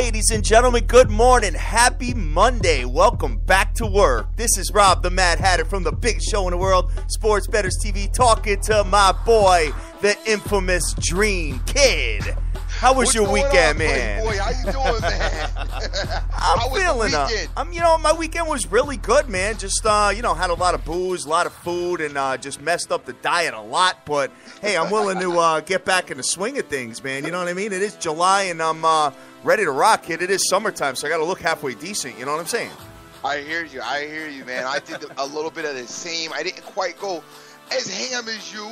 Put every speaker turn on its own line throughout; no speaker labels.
ladies and gentlemen, good morning. Happy Monday. Welcome back to work. This is Rob the Mad Hatter from the biggest show in the world, Sports Bettors TV, talking to my boy, the infamous Dream Kid. How was your weekend, man?
Boy, how you doing, man?
I'm feeling my weekend was really good, man. Just had a lot of booze, a lot of food, and just messed up the diet a lot. But hey, I'm willing to get back in the swing of things, man. You know what I mean? It is July, and I'm ready to rock, kid. It is summertime, so I got to look halfway decent. You know what I'm saying?
I hear you, man. I did a little bit of the same. I didn't quite go as ham as you.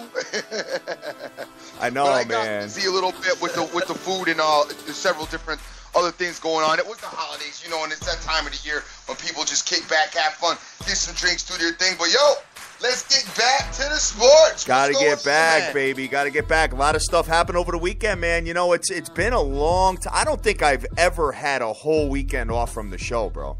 I know,
but I
man.
got to see a little bit with the food and several different other things going on. It was the holidays, and it's that time of the year when people just kick back, have fun, get some drinks, do their thing. But let's get back to the sports.
Gotta get back, baby. Gotta get back. A lot of stuff happened over the weekend, man. It's been a long time. I don't think I've ever had a whole weekend off from the show, bro.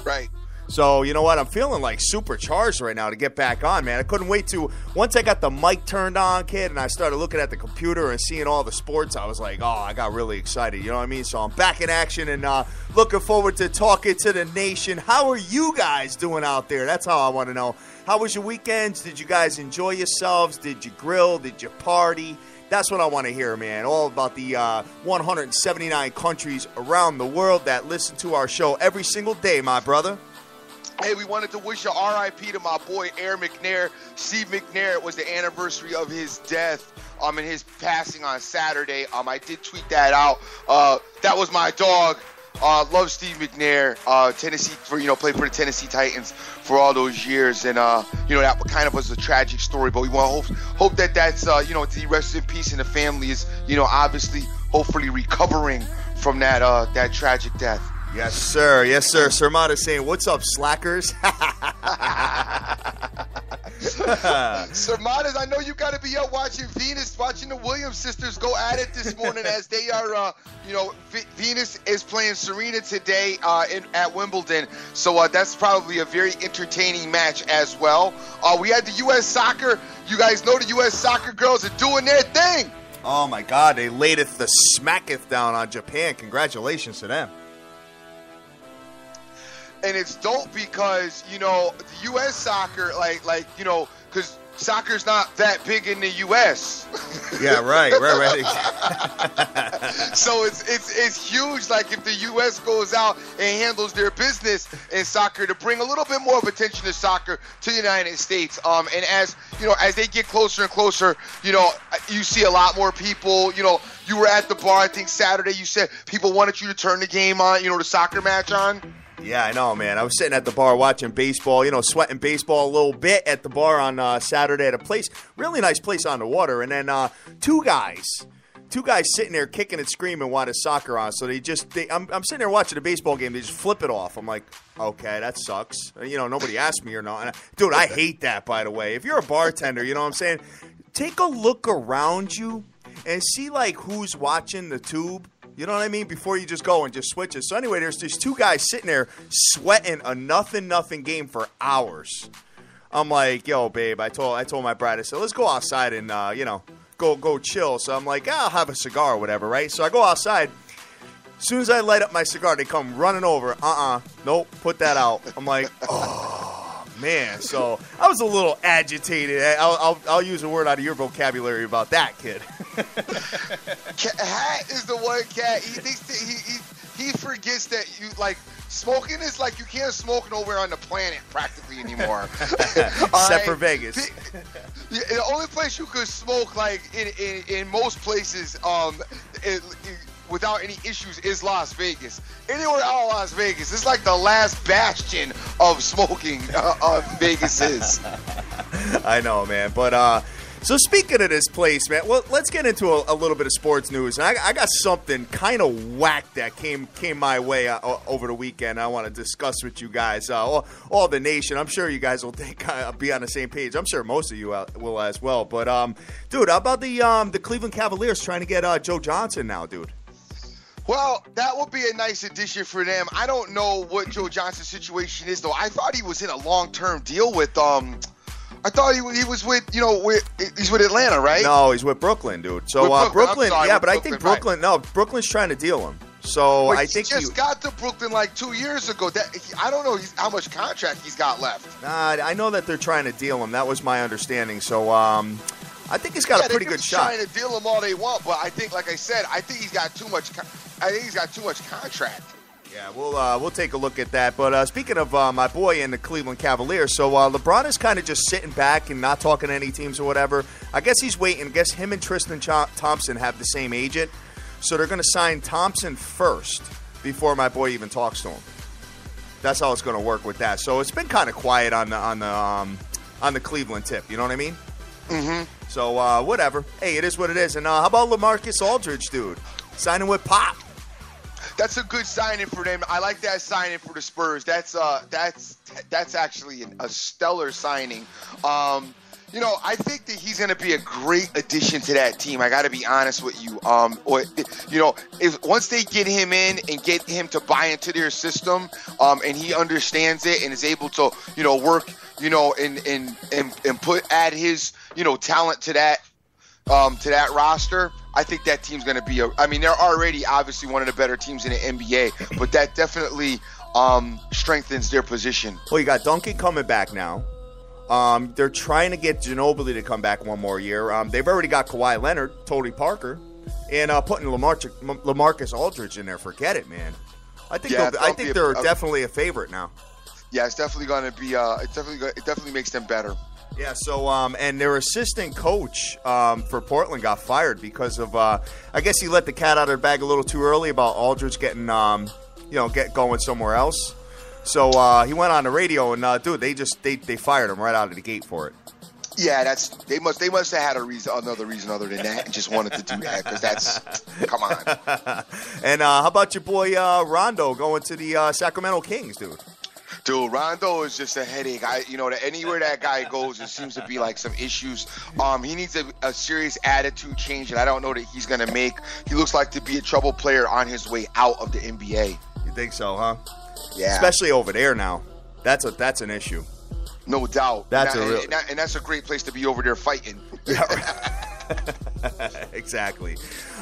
Right.
So, you know what? I'm feeling like supercharged right now to get back on, man. I couldn't wait to, once I got the mic turned on, kid, and I started looking at the computer and seeing all the sports, I was like, I got really excited. You know what I mean? So I'm back in action and looking forward to talking to the nation. How are you guys doing out there? That's how I want to know. How was your weekends? Did you guys enjoy yourselves? Did you grill? Did you party? That's what I want to hear, man. All about the 179 countries around the world that listen to our show every single day, my brother.
Hey, we wanted to wish a R.I.P. to my boy, Air McNair. Steve McNair, it was the anniversary of his death and his passing on Saturday. I did tweet that out. That was my dog. Love Steve McNair. Tennessee, played for the Tennessee Titans for all those years. And, that kind of was a tragic story. But we want to hope that that's, he rests in peace and the family is, obviously, hopefully recovering from that tragic death.
Yes, sir. Yes, sir. Sir Mata's saying, what's up, slackers?
Sir Matas, I know you got to be up watching Venus, watching the Williams sisters go at it this morning as they are, Venus is playing Serena today at Wimbledon. So that's probably a very entertaining match as well. We had the U.S. soccer. You guys know the U.S. soccer girls are doing their thing.
Oh, my God. They laideth the smacketh down on Japan. Congratulations to them.
And it's dope because, the U.S. soccer, because soccer's not that big in the U.S.
Yeah, right.
So it's huge, like, if the U.S. goes out and handles their business in soccer to bring a little bit more of attention to soccer to the United States. And as they get closer and closer, you see a lot more people, you were at the bar, I think Saturday, you said people wanted you to turn the game on, the soccer match on.
Yeah, I know, man. I was sitting at the bar watching baseball, sweating baseball a little bit at the bar on Saturday at a place, really nice place on the water. And then two guys sitting there kicking and screaming while the soccer on. So I'm sitting there watching the baseball game. They just flip it off. I'm like, okay, that sucks. Nobody asked me or not. Dude, I hate that, by the way. If you're a bartender, you know what I'm saying? Take a look around you and see, like, who's watching the tube. You know what I mean? Before you just go and just switch it. So anyway, there's these two guys sitting there sweating a nothing game for hours. I'm like, yo, babe, I told my bride, I said, let's go outside and, go chill. So I'm like, I'll have a cigar or whatever, right? So I go outside. As soon as I light up my cigar, they come running over. Nope, put that out. I'm like, oh, man. So I was a little agitated. I'll use a word out of your vocabulary about that, kid.
Hat is the one cat. He thinks that he forgets that smoking is like you can't smoke nowhere on the planet practically anymore.
Except for Vegas.
The only place you could smoke, like in most places, without any issues, is Las Vegas. Anywhere out of Las Vegas, it's like the last bastion of smoking. Vegas is.
I know, man, but so speaking of this place, man, well, let's get into a little bit of sports news. And I got something kind of whack that came my way over the weekend. I want to discuss with you guys, all the nation. I'm sure you guys will be on the same page. I'm sure most of you will as well. But dude, how about the Cleveland Cavaliers trying to get Joe Johnson now, dude?
Well, that would be a nice addition for them. I don't know what Joe Johnson's situation is, though. I thought he was in a long-term deal with I thought he was with, he's with Atlanta, right?
No, he's with Brooklyn, dude. So Brooklyn, but I think Brooklyn, Brooklyn's trying to deal him. So
But
I think
he just got to Brooklyn like 2 years ago. I don't know how much contract he's got left.
I know that they're trying to deal him. That was my understanding. So I think he's got a pretty good shot.
Trying to deal him all they want, but I think, like I said, I think he's got too much. I think he's got too much contract.
Yeah, we'll take a look at that. But speaking of my boy in the Cleveland Cavaliers, so LeBron is kind of just sitting back and not talking to any teams or whatever. I guess he's waiting. I guess him and Tristan Thompson have the same agent, so they're going to sign Thompson first before my boy even talks to him. That's how it's going to work with that. So it's been kind of quiet on the Cleveland tip. You know what I mean?
Mm-hmm.
So whatever. Hey, it is what it is. And how about LaMarcus Aldridge, dude? Signing with Pop.
That's a good signing for them. I like that signing for the Spurs. That's actually a stellar signing. I think that he's going to be a great addition to that team. I got to be honest with you. If once they get him in and get him to buy into their system, and he understands it and is able to, work, and add his, talent to that roster, I think that team's going to be they're already obviously one of the better teams in the NBA, but that definitely strengthens their position.
Well, you got Duncan coming back now. They're trying to get Ginobili to come back one more year. They've already got Kawhi Leonard, Tony Parker, and putting LaMarcus Aldridge in there. Forget it, man. I think they're definitely a favorite now.
Yeah, it's definitely going to be. It definitely makes them better.
Yeah, so and their assistant coach for Portland got fired because of I guess he let the cat out of the bag a little too early about Aldridge getting going somewhere else. So he went on the radio and dude, they fired him right out of the gate for it.
Yeah, they must have had another reason other than that and just wanted to do that because that's come on.
And how about your boy Rondo going to the Sacramento Kings, dude?
Dude, Rondo is just a headache. Anywhere that guy goes, it seems to be like some issues. He needs a serious attitude change, and I don't know that he's going to make. He looks like to be a trouble player on his way out of the NBA.
You think so, huh?
Yeah.
Especially over there now. That's an issue.
No doubt.
And
that's a great place to be over there fighting.
Exactly.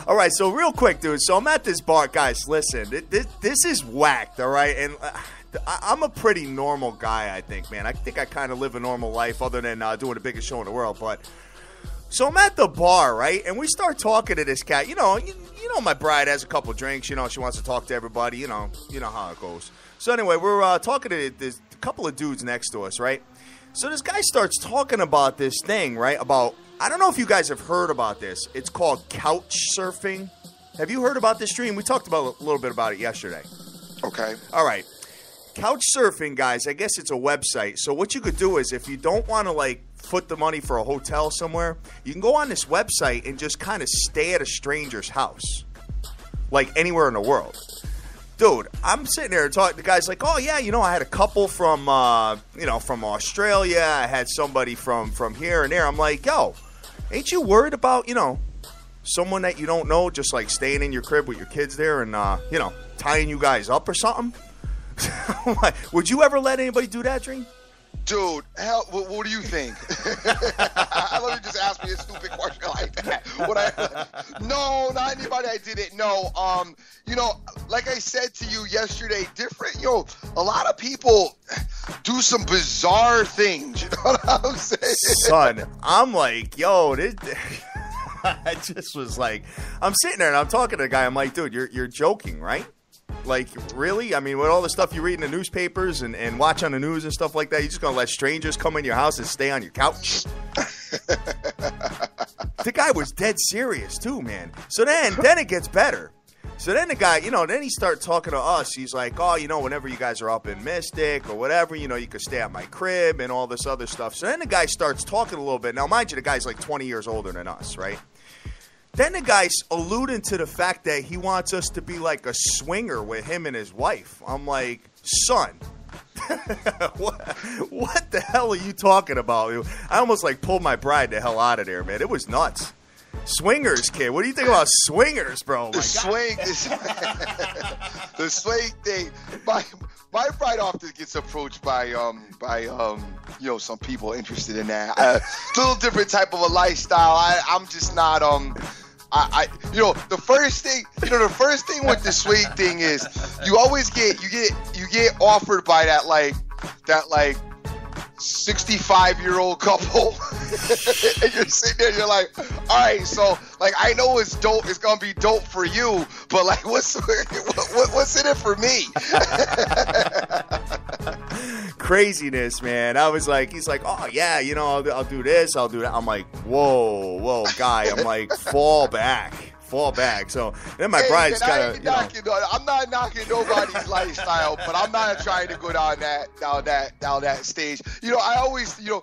All right, so real quick, dude. So I'm at this bar. Guys, listen. This is whacked, all right? And I'm a pretty normal guy, I think, man. I think I kind of live a normal life other than doing the biggest show in the world. But so I'm at the bar, right? And we start talking to this cat. You know, my bride has a couple drinks. She wants to talk to everybody. You know how it goes. So anyway, we're talking to this couple of dudes next to us, right? So this guy starts talking about this thing, right? About, I don't know if you guys have heard about this. It's called couch surfing. Have you heard about this stream? We talked about a little bit about it yesterday.
Okay.
All right. Couch surfing, guys, I guess it's a website. So what you could do is if you don't want to, foot the money for a hotel somewhere, you can go on this website and just kind of stay at a stranger's house. Anywhere in the world. Dude, I'm sitting there talking. The guy's like, oh, yeah, I had a couple from, from Australia. I had somebody from here and there. I'm like, yo, ain't you worried about, someone that you don't know just, staying in your crib with your kids there and, tying you guys up or something? Would you ever let anybody do that, Dream?
Dude, hell, what do you think? Let me just ask me a stupid question like that. No, not anybody I did it. No, like I said to you yesterday, a lot of people do some bizarre things. You know what I'm saying?
Son, I'm like, yo, I just was like, I'm sitting there and I'm talking to the guy. I'm like, dude, you're joking, right? Really? I mean, with all the stuff you read in the newspapers and watch on the news and stuff like that, you're just going to let strangers come in your house and stay on your couch? The guy was dead serious, too, man. So then it gets better. So then the guy, then he started talking to us. He's like, oh, whenever you guys are up in Mystic or whatever, you could stay at my crib and all this other stuff. So then the guy starts talking a little bit. Now, mind you, the guy's 20 years older than us, right? Then the guy's alluding to the fact that he wants us to be like a swinger with him and his wife. I'm like, son, what the hell are you talking about? I almost pulled my bride the hell out of there, man. It was nuts. Swingers, kid. What do you think about swingers, bro?
The swing thing. My bride often gets approached by some people interested in that. It's a little different type of a lifestyle. I'm just not the first thing with the swing thing is you always get offered by that 65-year-old couple, and you're sitting there, you're like, all right, so like I know it's dope, it's gonna be dope for you, but like what's in it for me?
Craziness, man. I was like, he's like, oh yeah, I'll do this, I'll do that. I'm like, whoa, guy. I'm like, fall back. So then my bride's kind of,
I'm not knocking nobody's lifestyle, but I'm not trying to go down that stage. I always, you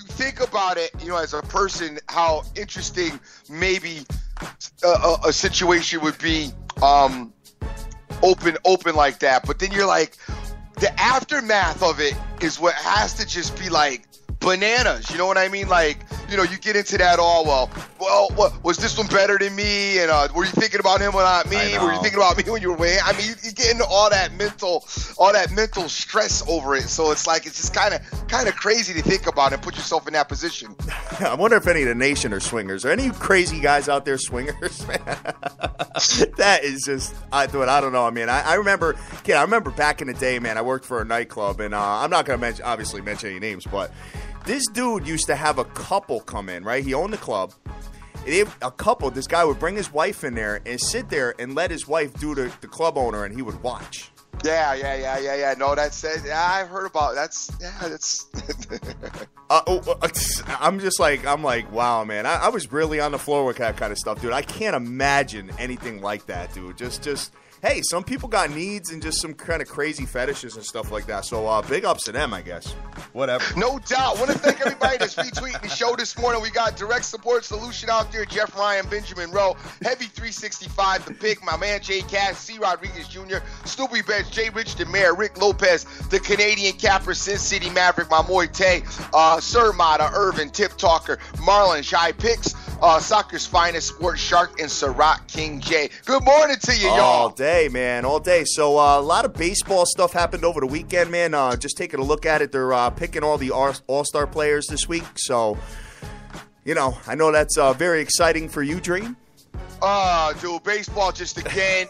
think about it, as a person, how interesting maybe a situation would be, open like that. But then you're like, the aftermath of it is what has to just be like bananas. You know what I mean? Like, you get into that all, well, what was this one better than me? And were you thinking about him or not me? Were you thinking about me when you were winning? I mean, you get into all that mental stress over it. So it's like, it's just kind of crazy to think about and put yourself in that position.
I wonder if any of the nation are swingers. Are any crazy guys out there swingers, man? That is just, I don't know. I mean, I remember back in the day, man, I worked for a nightclub, and I'm not going to mention any names, but this dude used to have a couple come in, right? He owned the club. This guy would bring his wife in there and sit there and let his wife do the club owner, and he would watch.
Yeah. No, that's it. Yeah, I've heard about that's.
I'm like, wow, man. I was really on the floor with that kind of stuff, dude. I can't imagine anything like that, dude. Just. Hey, some people got needs and just some kind of crazy fetishes and stuff like that. So big ups to them, I guess. Whatever.
No doubt. Want to thank everybody that's retweeting the show this morning. We got Direct Support Solution out there, Jeff Ryan, Benjamin Rowe, Heavy 365, The Pig, my man Jay Cash, C. Rodriguez Jr., Snoopy Bench, Jay Rich DeMare, Rick Lopez, the Canadian Capper, Sin City Maverick, my boy Tay, Sir Mata, Irvin, Tip Talker, Marlon, Shy Picks, Soccer's Finest, Sports Shark, and Sarat King J. Good morning to you, y'all.
All day, man. All day. So a lot of baseball stuff happened over the weekend, man. Just taking a look at it. They're picking all the All-Star players this week. So, I know that's very exciting for you, Dream.
Dude, baseball just again.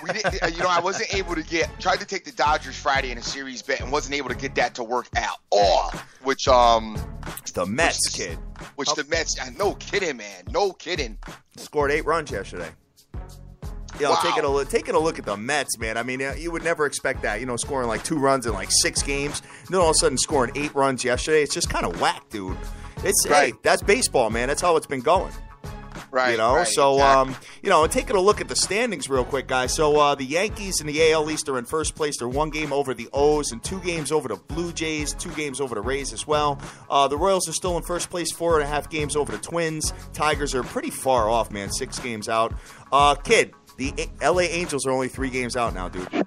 We didn't. I wasn't able to tried to take the Dodgers Friday in a series bet and wasn't able to get that to work at all. Which
the Mets, kid.
Which the Mets. No kidding, man. No kidding.
Scored 8 runs yesterday.
Wow.
Taking a look at the Mets, man. I mean, you would never expect that. Scoring like 2 runs in like 6 games. And then all of a sudden scoring 8 runs yesterday. It's just kind of whack, dude. Hey, that's baseball, man. That's how it's been going.
Right.
So,
exactly.
Taking a look at the standings real quick, guys. So, the Yankees in the AL East are in first place. They're 1 game over the O's and 2 games over the Blue Jays, 2 games over the Rays as well. The Royals are still in first place, 4.5 games over the Twins. Tigers are pretty far off, man, 6 games out. Kid, the LA Angels are only 3 games out now, dude.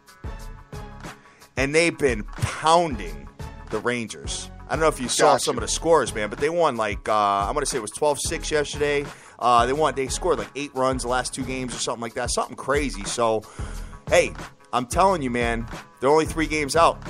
And they've been pounding the Rangers. I don't know if you saw some of the scores, man, but they won like, I'm going to say it was 12-6 yesterday. They scored like 8 runs the last 2 games or something like that. Something crazy. So, hey, I'm telling you, man, they're only 3 games out.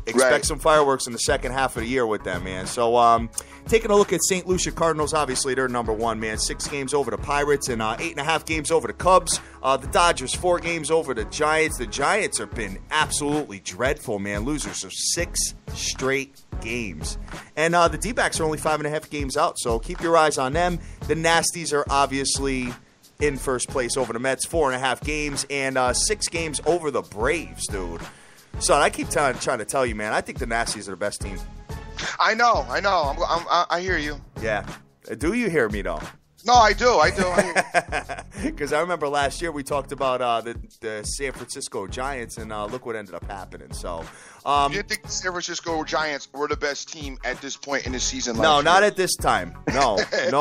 Expect some fireworks in the second half of the year with them, man. So, taking a look at St. Lucia Cardinals, obviously they're number 1, man. 6 games over the Pirates and 8.5 games over the Cubs. The Dodgers, 4 games over the Giants. The Giants have been absolutely dreadful, man. Losers of 6 straight games. And the D-backs are only 5.5 games out, so keep your eyes on them. The Nasties are obviously in first place over the Mets, 4.5 games, and 6 games over the Braves, dude. Son, I keep trying to tell you, man, I think the Nasties are the best team.
I know. I hear you.
Yeah. Do you hear me, though?
No, I do.
Because I remember last year we talked about the San Francisco Giants, and look what ended up happening. So,
you didn't think the San Francisco Giants were the best team at this point in the season?
No, not at this time. No.
We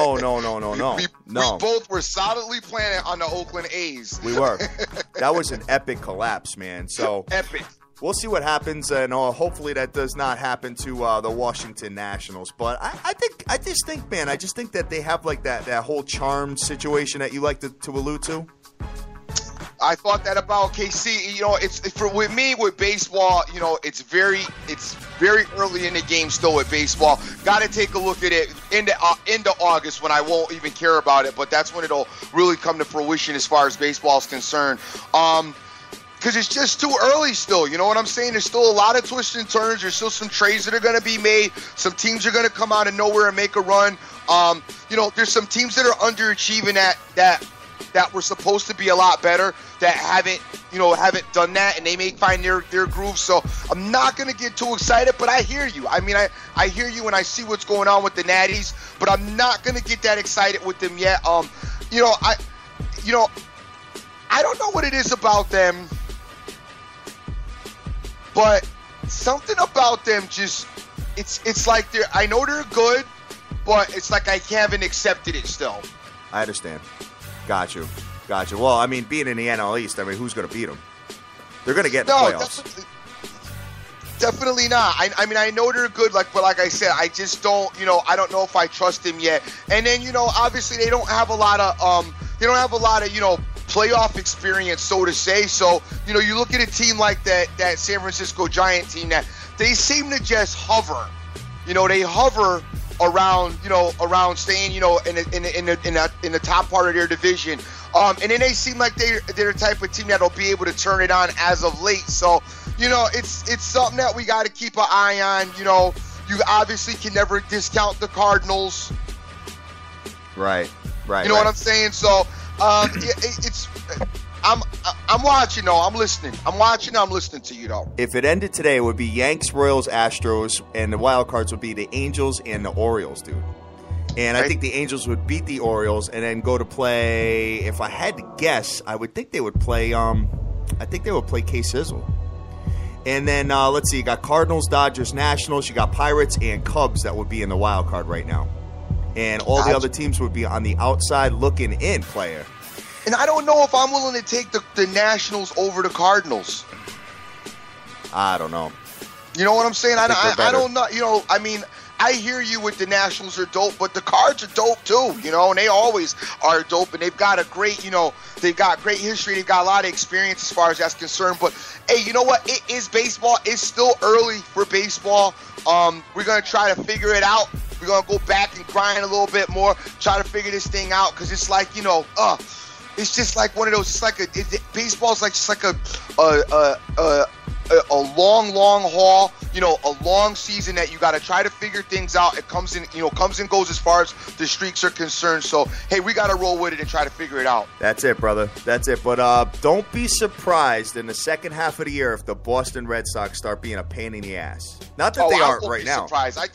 both were solidly planning on the Oakland A's.
We were. That was an epic collapse, man. So
epic.
We'll see what happens, and hopefully that does not happen to the Washington Nationals. But I just think, man, that they have like that whole charm situation that you like to allude to.
I thought that about KC. You know, with me with baseball. You know, it's very early in the game still with baseball. Got to take a look at it into August when I won't even care about it. But that's when it'll really come to fruition as far as baseball is concerned. Because it's just too early still. You know what I'm saying? There's still a lot of twists and turns. There's still some trades that are going to be made. Some teams are going to come out of nowhere and make a run. You know, there's some teams that are underachieving that were supposed to be a lot better that haven't done that, and they may find their groove. So I'm not going to get too excited, but I hear you. I mean, I hear you, and I see what's going on with the Natties, but I'm not going to get that excited with them yet. I don't know what it is about them, but something about them just it's like I know they're good, but it's like I haven't accepted it still.
I understand. Got you. Well, I mean, being in the NL East, I mean, who's going to beat them? They're going to get in the playoffs.
Definitely not. I mean, I know they're good, but like I said, I just don't, I don't know if I trust them yet. And then, obviously they don't have a lot of, playoff experience, so to say. So, you look at a team like that San Francisco Giant team that they seem to just hover. They hover around staying, in the top part of their division. And then they seem like they're the type of team that'll be able to turn it on as of late. So, it's something that we got to keep an eye on. You obviously can never discount the Cardinals.
Right.
You know what I'm saying? So, I'm watching, though. I'm listening. I'm watching. I'm listening to you, though.
If it ended today, it would be Yanks, Royals, Astros, and the wild cards would be the Angels and the Orioles, dude. And I think the Angels would beat the Orioles and then go to play. If I had to guess, I would think they would play. I think they would play K-Sizzle. And then let's see, you got Cardinals, Dodgers, Nationals. You got Pirates and Cubs that would be in the wild card right now. And all the other teams would be on the outside looking in, player.
And I don't know if I'm willing to take the Nationals over the Cardinals.
I don't know.
You know what I'm saying? I don't know. I mean, I hear you with the Nationals are dope, but the Cards are dope too, and they always are dope, and they've got a great, they've got great history. They've got a lot of experience as far as that's concerned. But, hey, you know what? It is baseball. It's still early for baseball. We're going to try to figure it out. We're going to go back and grind a little bit more, try to figure this thing out, because it's like, it's just like one of those. It's like baseball's like just like a long haul. A long season that you got to try to figure things out. It comes and goes as far as the streaks are concerned. So hey, we got to roll with it and try to figure it out.
That's it, brother. That's it. But don't be surprised in the second half of the year if the Boston Red Sox start being a pain in the ass. Not that they aren't right now.
Surprised. I've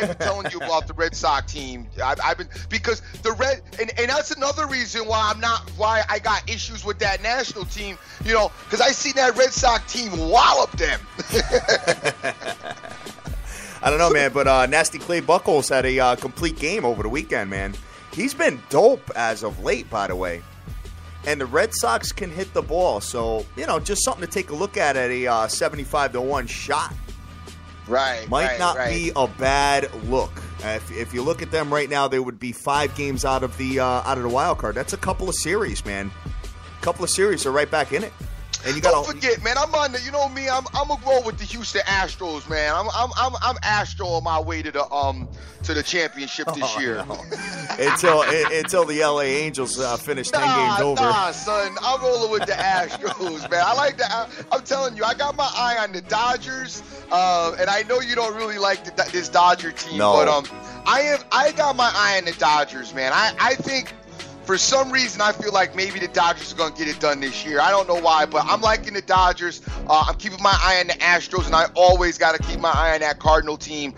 been telling you about the Red Sox team. I've been because the Red and that's another reason why I got issues with that national team. Because I seen that Red Sox team wallop them.
I don't know, man, but Nasty Clay Buckles had a complete game over the weekend, man. He's been dope as of late, by the way. And the Red Sox can hit the ball, so, just something to take a look at a 75-1 shot.
Right.
Might not be a bad look. If you look at them right now, they would be 5 games out of the wild card. That's a couple of series, man. A couple of series are right back in it. And you
don't forget, man. I'm on the. You know me. I'm gonna roll with the Houston Astros, man. I'm Astro on my way to the championship this year.
No. until the LA Angels finish 10 games over.
Nah, son. I'm rolling with the Astros, man. I like that. I'm telling you, I got my eye on the Dodgers, and I know you don't really like this Dodger team, but I got my eye on the Dodgers, man. I think. For some reason, I feel like maybe the Dodgers are going to get it done this year. I don't know why, but I'm liking the Dodgers. I'm keeping my eye on the Astros, and I always got to keep my eye on that Cardinal team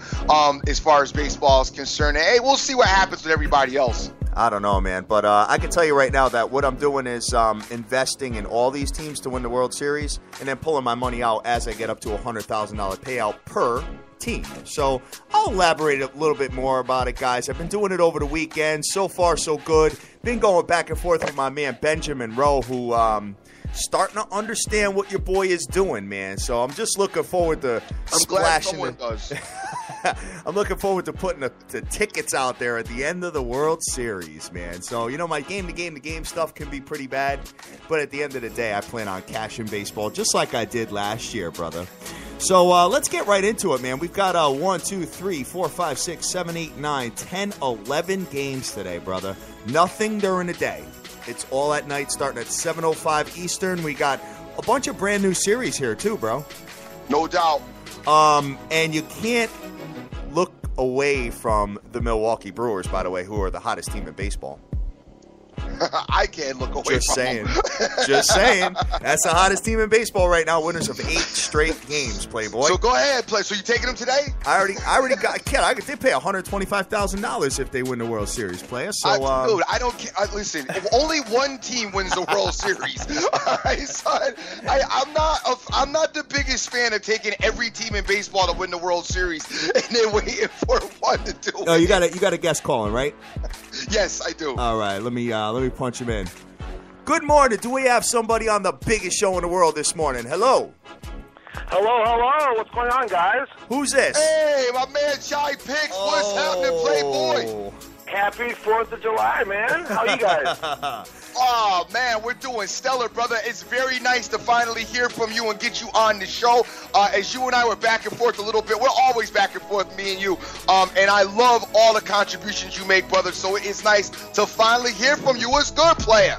as far as baseball is concerned. And, hey, we'll see what happens with everybody else.
I don't know, man. But I can tell you right now that what I'm doing is investing in all these teams to win the World Series and then pulling my money out as I get up to a $100,000 payout per team. So I'll elaborate a little bit more about it, guys. I've been doing it over the weekend. So far, so good. Been going back and forth with my man Benjamin Rowe, who starting to understand what your boy is doing, man. So I'm just looking forward to
I'm glad someone does.
I'm looking forward to putting the tickets out there at the end of the World Series, man. So, my game-to-game stuff can be pretty bad, but at the end of the day, I plan on cashing baseball just like I did last year, brother. So let's get right into it, man. We've got 1, 2, 3, 4, 5, 6, 7, 8, 9, 10, 11 games today, brother. Nothing during the day. It's all at night starting at 7:05 Eastern. We got a bunch of brand new series here too, bro.
No doubt.
And you can't look away from the Milwaukee Brewers, by the way, who are the hottest team in baseball.
I can't look away
Just
from
saying.
them.
Just saying. That's the hottest team in baseball right now, winners of 8 straight games, Playboy.
So go ahead, play. So you taking them today?
I already got. Kid, they pay $125,000 if they win the World Series, player. So,
dude, I don't care. Listen, if only one team wins the World Series. All right, son. I'm not the biggest fan of taking every team in baseball to win the World Series and then waiting for one to do it.
Oh, you got a guest calling, right?
Yes, I do.
All right, let me punch him in. Good morning. Do we have somebody on the biggest show in the world this morning? Hello.
Hello. What's going on, guys?
Who's this?
Hey, my man, Chai Picks. What's happening, Playboy?
Happy 4th of July, man. How you guys?
Oh, man, we're doing stellar, brother. It's very nice to finally hear from you and get you on the show. As you and I were back and forth a little bit, we're always back and forth, me and you. And I love all the contributions you make, brother. So it's nice to finally hear from you. What's good, player?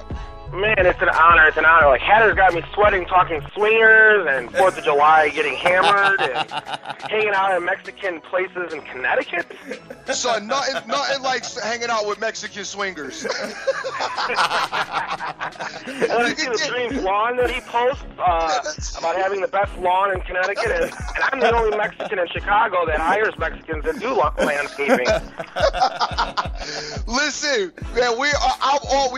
Man, it's an honor. Like, Hatter's got me sweating talking swingers and 4th of July getting hammered and hanging out in Mexican places in Connecticut.
Son, nothing like hanging out with Mexican swingers.
And I see the Dreams lawn that he posts about having the best lawn in Connecticut. And I'm the only Mexican in Chicago that hires Mexicans that do landscaping.
Listen, man, we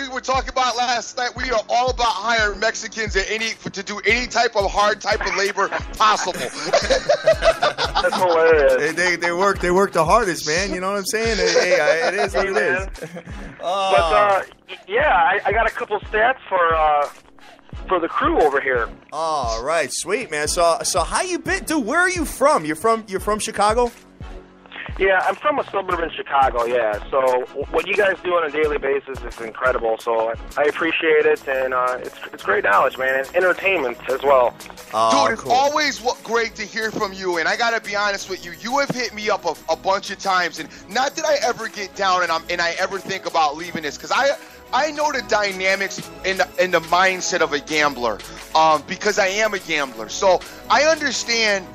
were talking about last night. We are all about hiring Mexicans to do any type of hard type of labor possible.
That's hilarious.
They work the hardest, man. You know what I'm saying? Hey, it is what it is.
But I got a couple stats for the crew over here.
All right, sweet, man. So how you been, dude? Where are you from? You're from Chicago?
Yeah, I'm from a suburb in Chicago, yeah. So what you guys do on a daily basis is incredible. So I appreciate it, and it's great knowledge, man, and entertainment as well.
Dude, it's always great to hear from you, and I got to be honest with you. You have hit me up a bunch of times, and not that I ever get down and I ever think about leaving this, because I know the dynamics in the mindset of a gambler, because I am a gambler. So I understand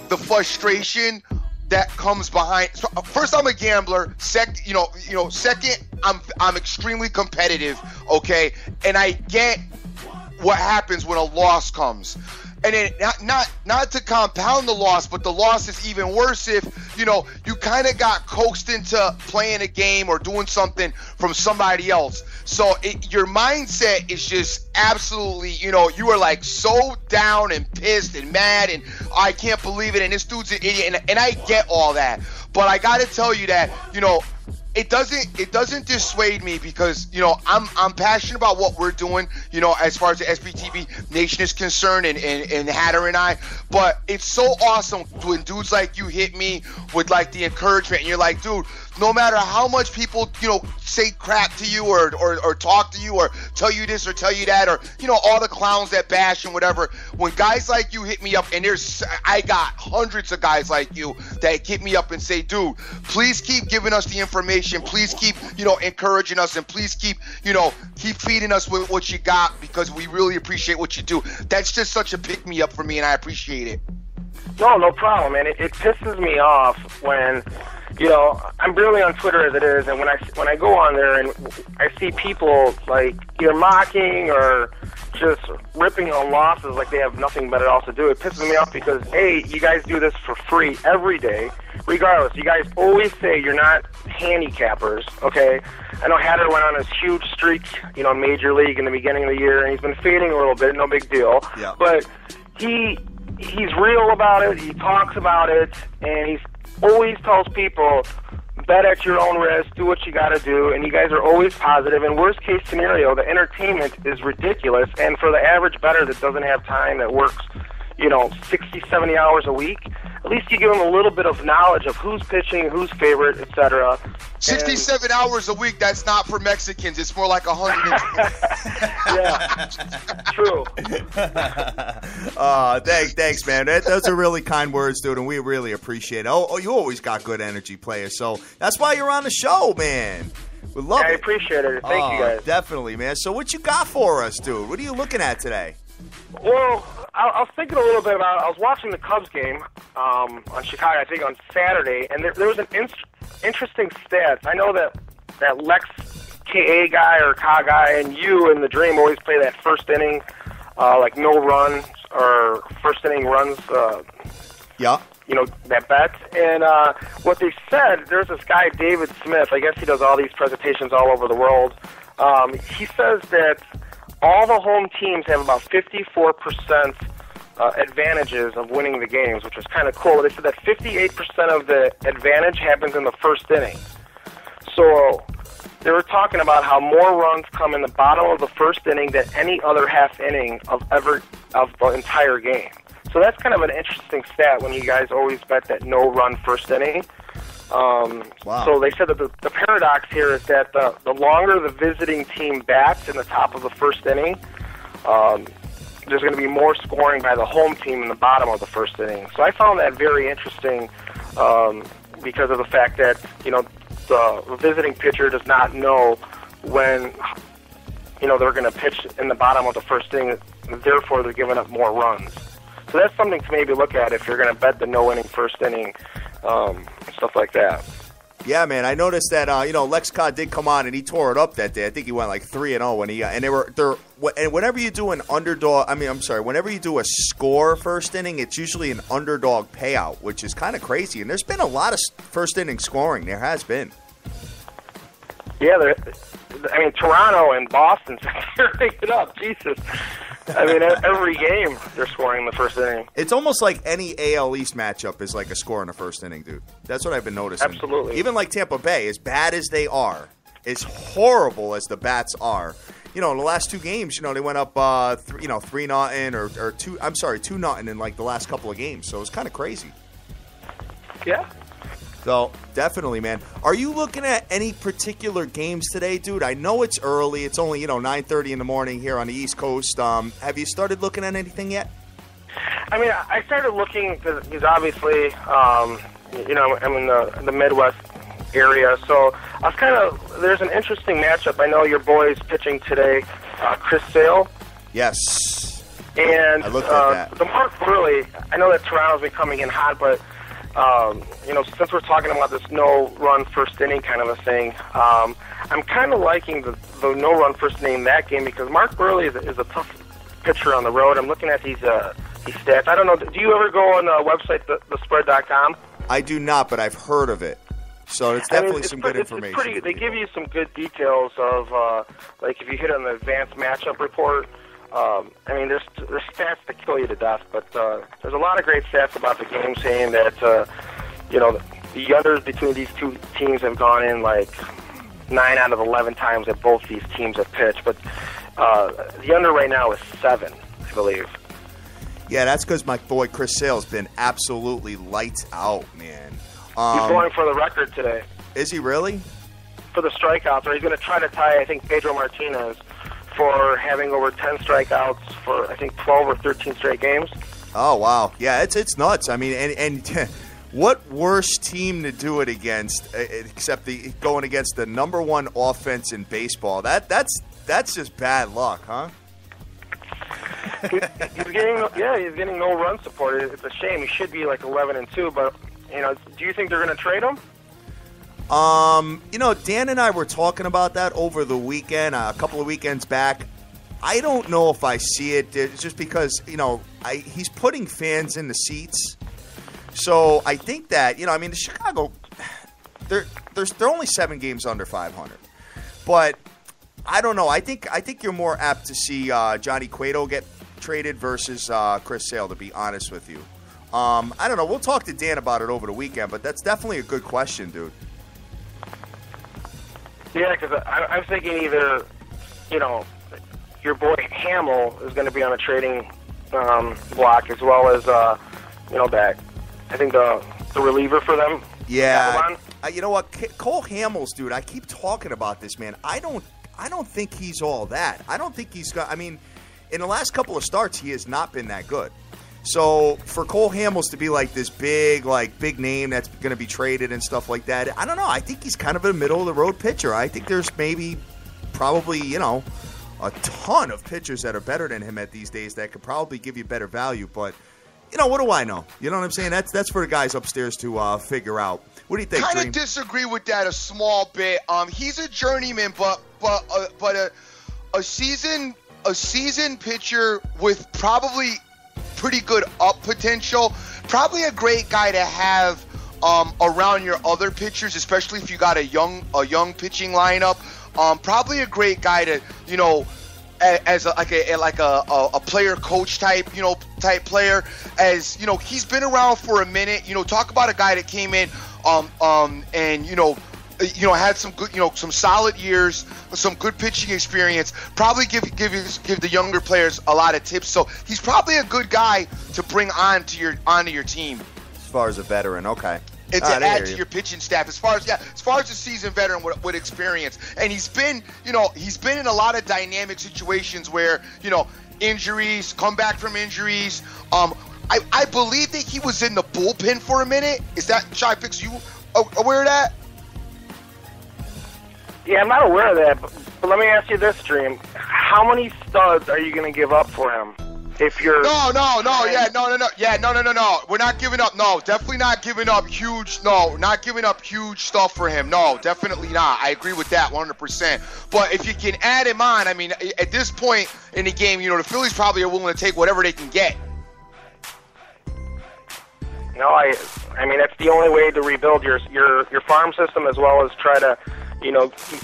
the frustration that comes behind. So first, I'm a gambler. Second, I'm extremely competitive. Okay, and I get what happens when a loss comes. And then not to compound the loss, but the loss is even worse if, you kind of got coaxed into playing a game or doing something from somebody else. So your mindset is just absolutely, you are like so down and pissed and mad and I can't believe it and this dude's an idiot. And I get all that. But I got to tell you that, it doesn't dissuade me because, I'm passionate about what we're doing, as far as the SBTV Nation is concerned and Hatter and I. But it's so awesome when dudes like you hit me with like the encouragement and you're like, dude, no matter how much people, say crap to you or talk to you or tell you this or tell you that or, all the clowns that bash and whatever, when guys like you hit me up and I got hundreds of guys like you that hit me up and say, dude, please keep giving us the information. Please keep, encouraging us and please keep feeding us with what you got because we really appreciate what you do. That's just such a pick me up for me and I appreciate it.
No problem, man. It pisses me off when, I'm barely on Twitter as it is, and when I go on there and I see people like either mocking or just ripping on losses like they have nothing better else to do, it pisses me off because, A, you guys do this for free every day, regardless. You guys always say you're not handicappers, okay? I know Hatter went on his huge streak, in Major League in the beginning of the year, and he's been fading a little bit, no big deal. Yeah. But he's real about it, he talks about it, and he always tells people, bet at your own risk, do what you got to do, and you guys are always positive. And worst case scenario, the entertainment is ridiculous, and for the average bettor that doesn't have time, that works, 60, 70 hours a week, at least you give them a little bit of knowledge of who's pitching, who's favorite, etc.
67 hours a week, that's not for Mexicans. It's more like 120.
Yeah, true.
Thanks, man. Those are really kind words, dude, and we really appreciate it. Oh, you always got good energy, player, so that's why you're on the show, man. We love it.
I appreciate it. Thank you, guys.
Definitely, man. So what you got for us, dude? What are you looking at today?
Well, I was thinking a little bit about it. I was watching the Cubs game on Chicago, I think on Saturday, and there was an interesting stat. I know that Lex KA guy or Ka guy and you and the Dream always play that first inning, like no runs or first inning runs.
Yeah.
You know, that bet. And what they said, there's this guy, David Smith, I guess he does all these presentations all over the world. He says that all the home teams have about 54% advantages of winning the games, which is kind of cool. They said that 58% of the advantage happens in the first inning. So they were talking about how more runs come in the bottom of the first inning than any other half inning of the entire game. So that's kind of an interesting stat when you guys always bet that no-run first inning.
Wow.
So they said that the paradox here is that the longer the visiting team bats in the top of the first inning, there's going to be more scoring by the home team in the bottom of the first inning. So I found that very interesting because of the fact that, you know, the visiting pitcher does not know when, you know, they're going to pitch in the bottom of the first inning, therefore they're giving up more runs. So that's something to maybe look at if you're going to bet the no-inning first inning, stuff like that.
Yeah, man. I noticed that Lex Ka did come on and he tore it up that day. I think he went like 3-0 when he and whenever you do whenever you do a score first inning, it's usually an underdog payout, which is kind of crazy. And there's been a lot of first inning scoring. There has been.
Yeah, Toronto and Boston tearing it up. Jesus. I mean, every game they're scoring in the first inning.
It's almost like any AL East matchup is like a score in the first inning, dude. That's what I've been noticing.
Absolutely.
Even like Tampa Bay, as bad as they are, as horrible as the bats are, in the last two games, they went up 3-0 or 2-0 in like the last couple of games. So it was kind of crazy.
Yeah.
So, definitely, man. Are you looking at any particular games today, dude? I know it's early. It's only, 9:30 in the morning here on the East Coast. Have you started looking at anything yet?
I mean, I started looking because obviously, I'm in the Midwest area. So, I was kind of, there's an interesting matchup. I know your boy's pitching today, Chris Sale.
Yes.
And
I looked at that.
The Mark Burley, I know that Toronto's been coming in hot, but since we're talking about this no-run first inning kind of a thing, I'm kind of liking the no-run first inning in that game because Mark Burley is a tough pitcher on the road. I'm looking at these stats. I don't know. Do you ever go on the website, thespread.com?
I do not, but I've heard of it. So it's definitely some good information.
They give you some good details of, like if you hit on the advanced matchup report. There's stats that kill you to death, but there's a lot of great stats about the game saying that, the unders between these two teams have gone in like 9 out of 11 times that both these teams have pitched. But the under right now is 7, I believe.
Yeah, that's because my boy Chris Sale's been absolutely lights out, man.
He's going for the record today.
Is he really?
For the strikeouts, or he's going to try to tie, I think, Pedro Martinez for having over 10 strikeouts for, I think, 12 or 13 straight games. Oh,
wow. Yeah, it's nuts. I mean, and what worse team to do it against except going against the number one offense in baseball? That's just bad luck, huh?
He's getting no run support. It's a shame. He should be like 11-2, but do you think they're going to trade him?
Dan and I were talking about that over the weekend, a couple of weekends back. I don't know if I see it. It's just because, he's putting fans in the seats. So I think that, the Chicago, they're only 7 games under 500. But I don't know. I think you're more apt to see Johnny Cueto get traded versus Chris Sale, to be honest with you. I don't know. We'll talk to Dan about it over the weekend, but that's definitely a good question, dude.
Yeah, because I'm thinking either, your boy Hamill is going to be on the trading block as well as, that I think the reliever for them.
Yeah. You know what? Cole Hamels, dude, I keep talking about this, man. I don't think he's all that. I don't think he's got – I mean, in the last couple of starts, he has not been that good. So for Cole Hamels to be like this big name that's going to be traded and stuff like that, I don't know. I think he's kind of a middle-of-the-road pitcher. I think there's probably, you know, a ton of pitchers that are better than him at these days that could probably give you better value. But, you know, what do I know? You know what I'm saying? That's for the guys upstairs to figure out. What do you think,
Dream?
Dream?
Kind of disagree with that a small bit. He's a journeyman, but a seasoned pitcher with probably pretty good up potential. Probably a great guy to have around your other pitchers, especially if you got a young pitching lineup. Probably a great guy to, you know, as a player coach type player. As you know, he's been around for a minute. You know, talk about a guy that came in and had some good, some solid years, some good pitching experience. Probably give the younger players a lot of tips. So he's probably a good guy to bring onto your team.
As far as a veteran, okay.
And to add to your pitching staff, as far as a seasoned veteran with experience, and he's been in a lot of dynamic situations where, injuries, come back from injuries. I believe that he was in the bullpen for a minute. Is that, Shy Picks, you aware of that?
Yeah, I'm not aware of that, but let me ask you this, Dream. How many studs are you going to give up for him? If you're
No. We're not giving up. No, definitely not giving up huge. No, not giving up huge stuff for him. No, definitely not. I agree with that 100%. But if you can add him on, I mean, at this point in the game, the Phillies probably are willing to take whatever they can get.
No, I mean that's the only way to rebuild your farm system, as well as try to,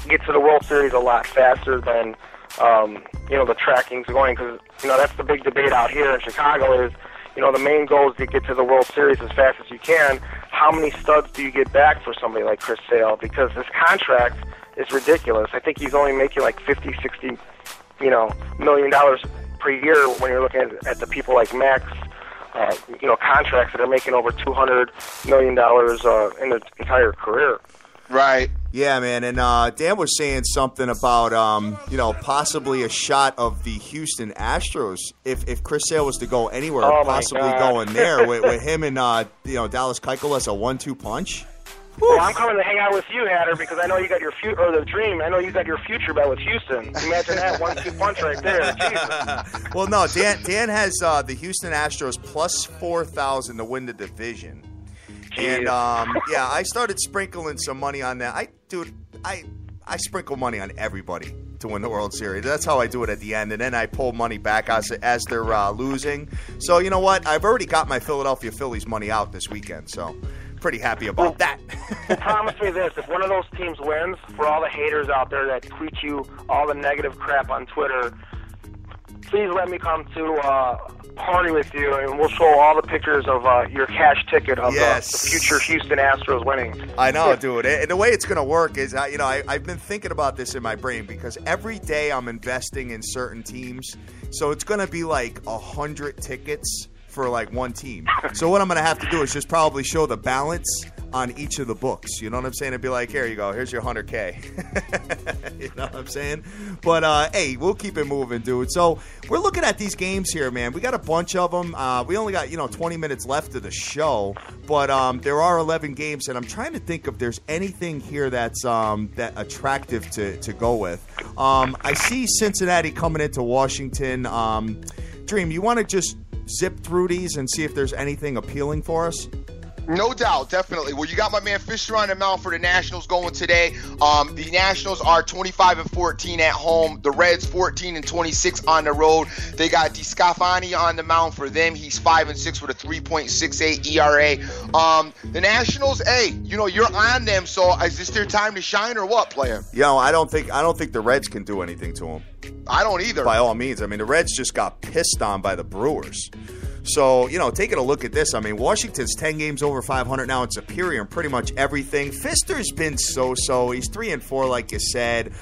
get to the World Series a lot faster than the tracking's going, because that's the big debate out here in Chicago is, the main goal is to get to the World Series as fast as you can. How many studs do you get back for somebody like Chris Sale? Because this contract is ridiculous. I think he's only making like $50, $60, $1 million per year when you're looking at the people like Max, contracts that are making over $200 million in their entire career.
Right.
Yeah, man, and Dan was saying something about, possibly a shot of the Houston Astros if Chris Sale was to go anywhere, possibly going there with him and, Dallas Keuchel as a 1-2 punch.
Well, I'm coming to hang out with you, Hatter, because I know you got your the Dream. I know you got your future bet with Houston. Imagine that 1-2 punch right there. Jesus.
Well, no, Dan has the Houston Astros plus 4,000 to win the division. And, I started sprinkling some money on that. I sprinkle money on everybody to win the World Series. That's how I do it at the end. And then I pull money back as they're losing. So, you know what? I've already got my Philadelphia Phillies money out this weekend. So, pretty happy about that.
Well, promise me this. If one of those teams wins, for all the haters out there that tweet you all the negative crap on Twitter, please let me come to party with you, and we'll show all the pictures of your cash ticket of the future Houston Astros winning.
I know, dude. And the way it's going to work is, I've been thinking about this in my brain because every day I'm investing in certain teams. So it's going to be like 100 tickets for like one team. So what I'm going to have to do is just probably show the balance on each of the books. You know what I'm saying? It'd be like, here you go. Here's your $100K. You know what I'm saying? But, hey, we'll keep it moving, dude. So we're looking at these games here, man. We got a bunch of them. We only got, 20 minutes left of the show. But there are 11 games, and I'm trying to think if there's anything here that's that attractive to go with. I see Cincinnati coming into Washington. Dream, you want to just zip through these and see if there's anything appealing for us?
No doubt, definitely. Well, you got my man Fisher on the mound for the Nationals going today. The Nationals are 25-14 at home. The Reds 14-26 on the road. They got DeSclafani on the mound for them. He's 5-6 with a 3.68 ERA. The Nationals, hey, you're on them. So is this their time to shine or what, player?
I don't think the Reds can do anything to them.
I don't either.
By all means. I mean, the Reds just got pissed on by the Brewers. So, taking a look at this, I mean, Washington's 10 games over 500 now and superior in pretty much everything. Fister's been so-so. He's 3-4, like you said.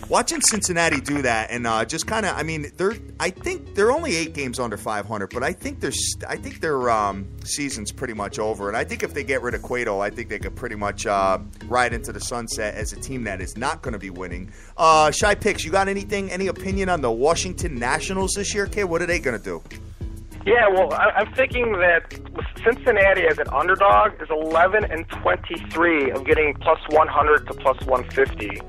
Watching Cincinnati do that and just kind of, I mean, I think they're only 8 games under 500, but I think their season's pretty much over. And I think if they get rid of Cueto, I think they could pretty much ride into the sunset as a team that is not going to be winning. Shy Picks, you got any opinion on the Washington Nationals this year, kid? What are they going to do?
Yeah, well, I'm thinking that Cincinnati as an underdog is 11-23 of getting plus 100 to plus 150.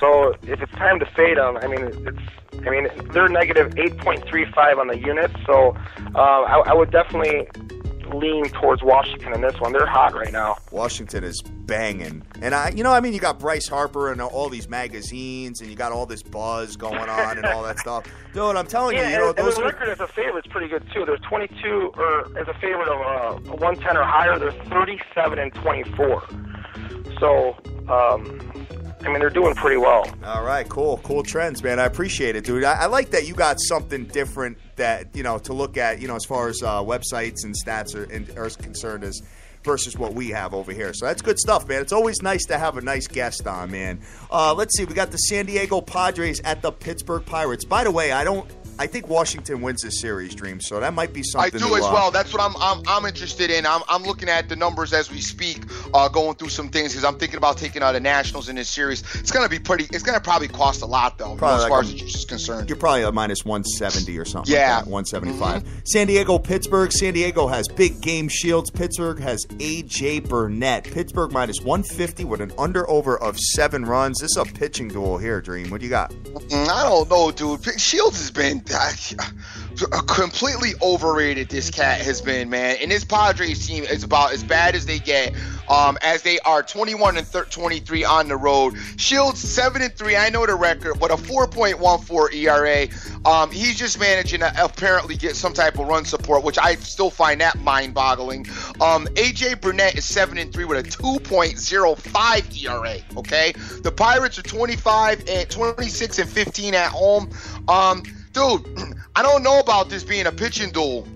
So if it's time to fade them, they're negative 8.35 on the unit. So I would definitely lean towards Washington in this one. They're hot right now.
Washington is banging. And, you got Bryce Harper and all these magazines, and you got all this buzz going on and all that stuff. Dude, I'm telling you,
and the record as a favorite is pretty good, too. There's 22, or as a favorite of 110 or higher, there's 37-24. So, they're doing pretty well.
All right, cool trends, man. I appreciate it, dude. I like that you got something different that, to look at, as far as websites and stats are concerned versus what we have over here. So that's good stuff, man. It's always nice to have a nice guest on, man. Let's see. We got the San Diego Padres at the Pittsburgh Pirates. By the way, I think Washington wins this series, Dream. So that might be something.
I do as well. That's what I'm interested in. I'm looking at the numbers as we speak, going through some things because I'm thinking about taking out the Nationals in this series. It's gonna probably cost a lot though, as far as the juice is concerned.
You're probably a minus 170 or something.
Yeah,
like that, 175. Mm-hmm. San Diego, Pittsburgh. San Diego has Big Game Shields. Pittsburgh has A.J. Burnett. Pittsburgh minus 150 with an under/over of 7 runs. This is a pitching duel here, Dream. What do you got?
I don't know, dude. Shields has been completely overrated. This cat has been, man, and this Padres team is about as bad as they get, as they are 21-23 on the road. Shields 7-3, I know the record, but a 4.14 ERA. He's just managing to apparently get some type of run support, which I still find that mind-boggling. AJ Burnett is 7-3 with a 2.05 ERA. Okay, the Pirates are 26-15 at home. Dude, I don't know about this being a pitching duel.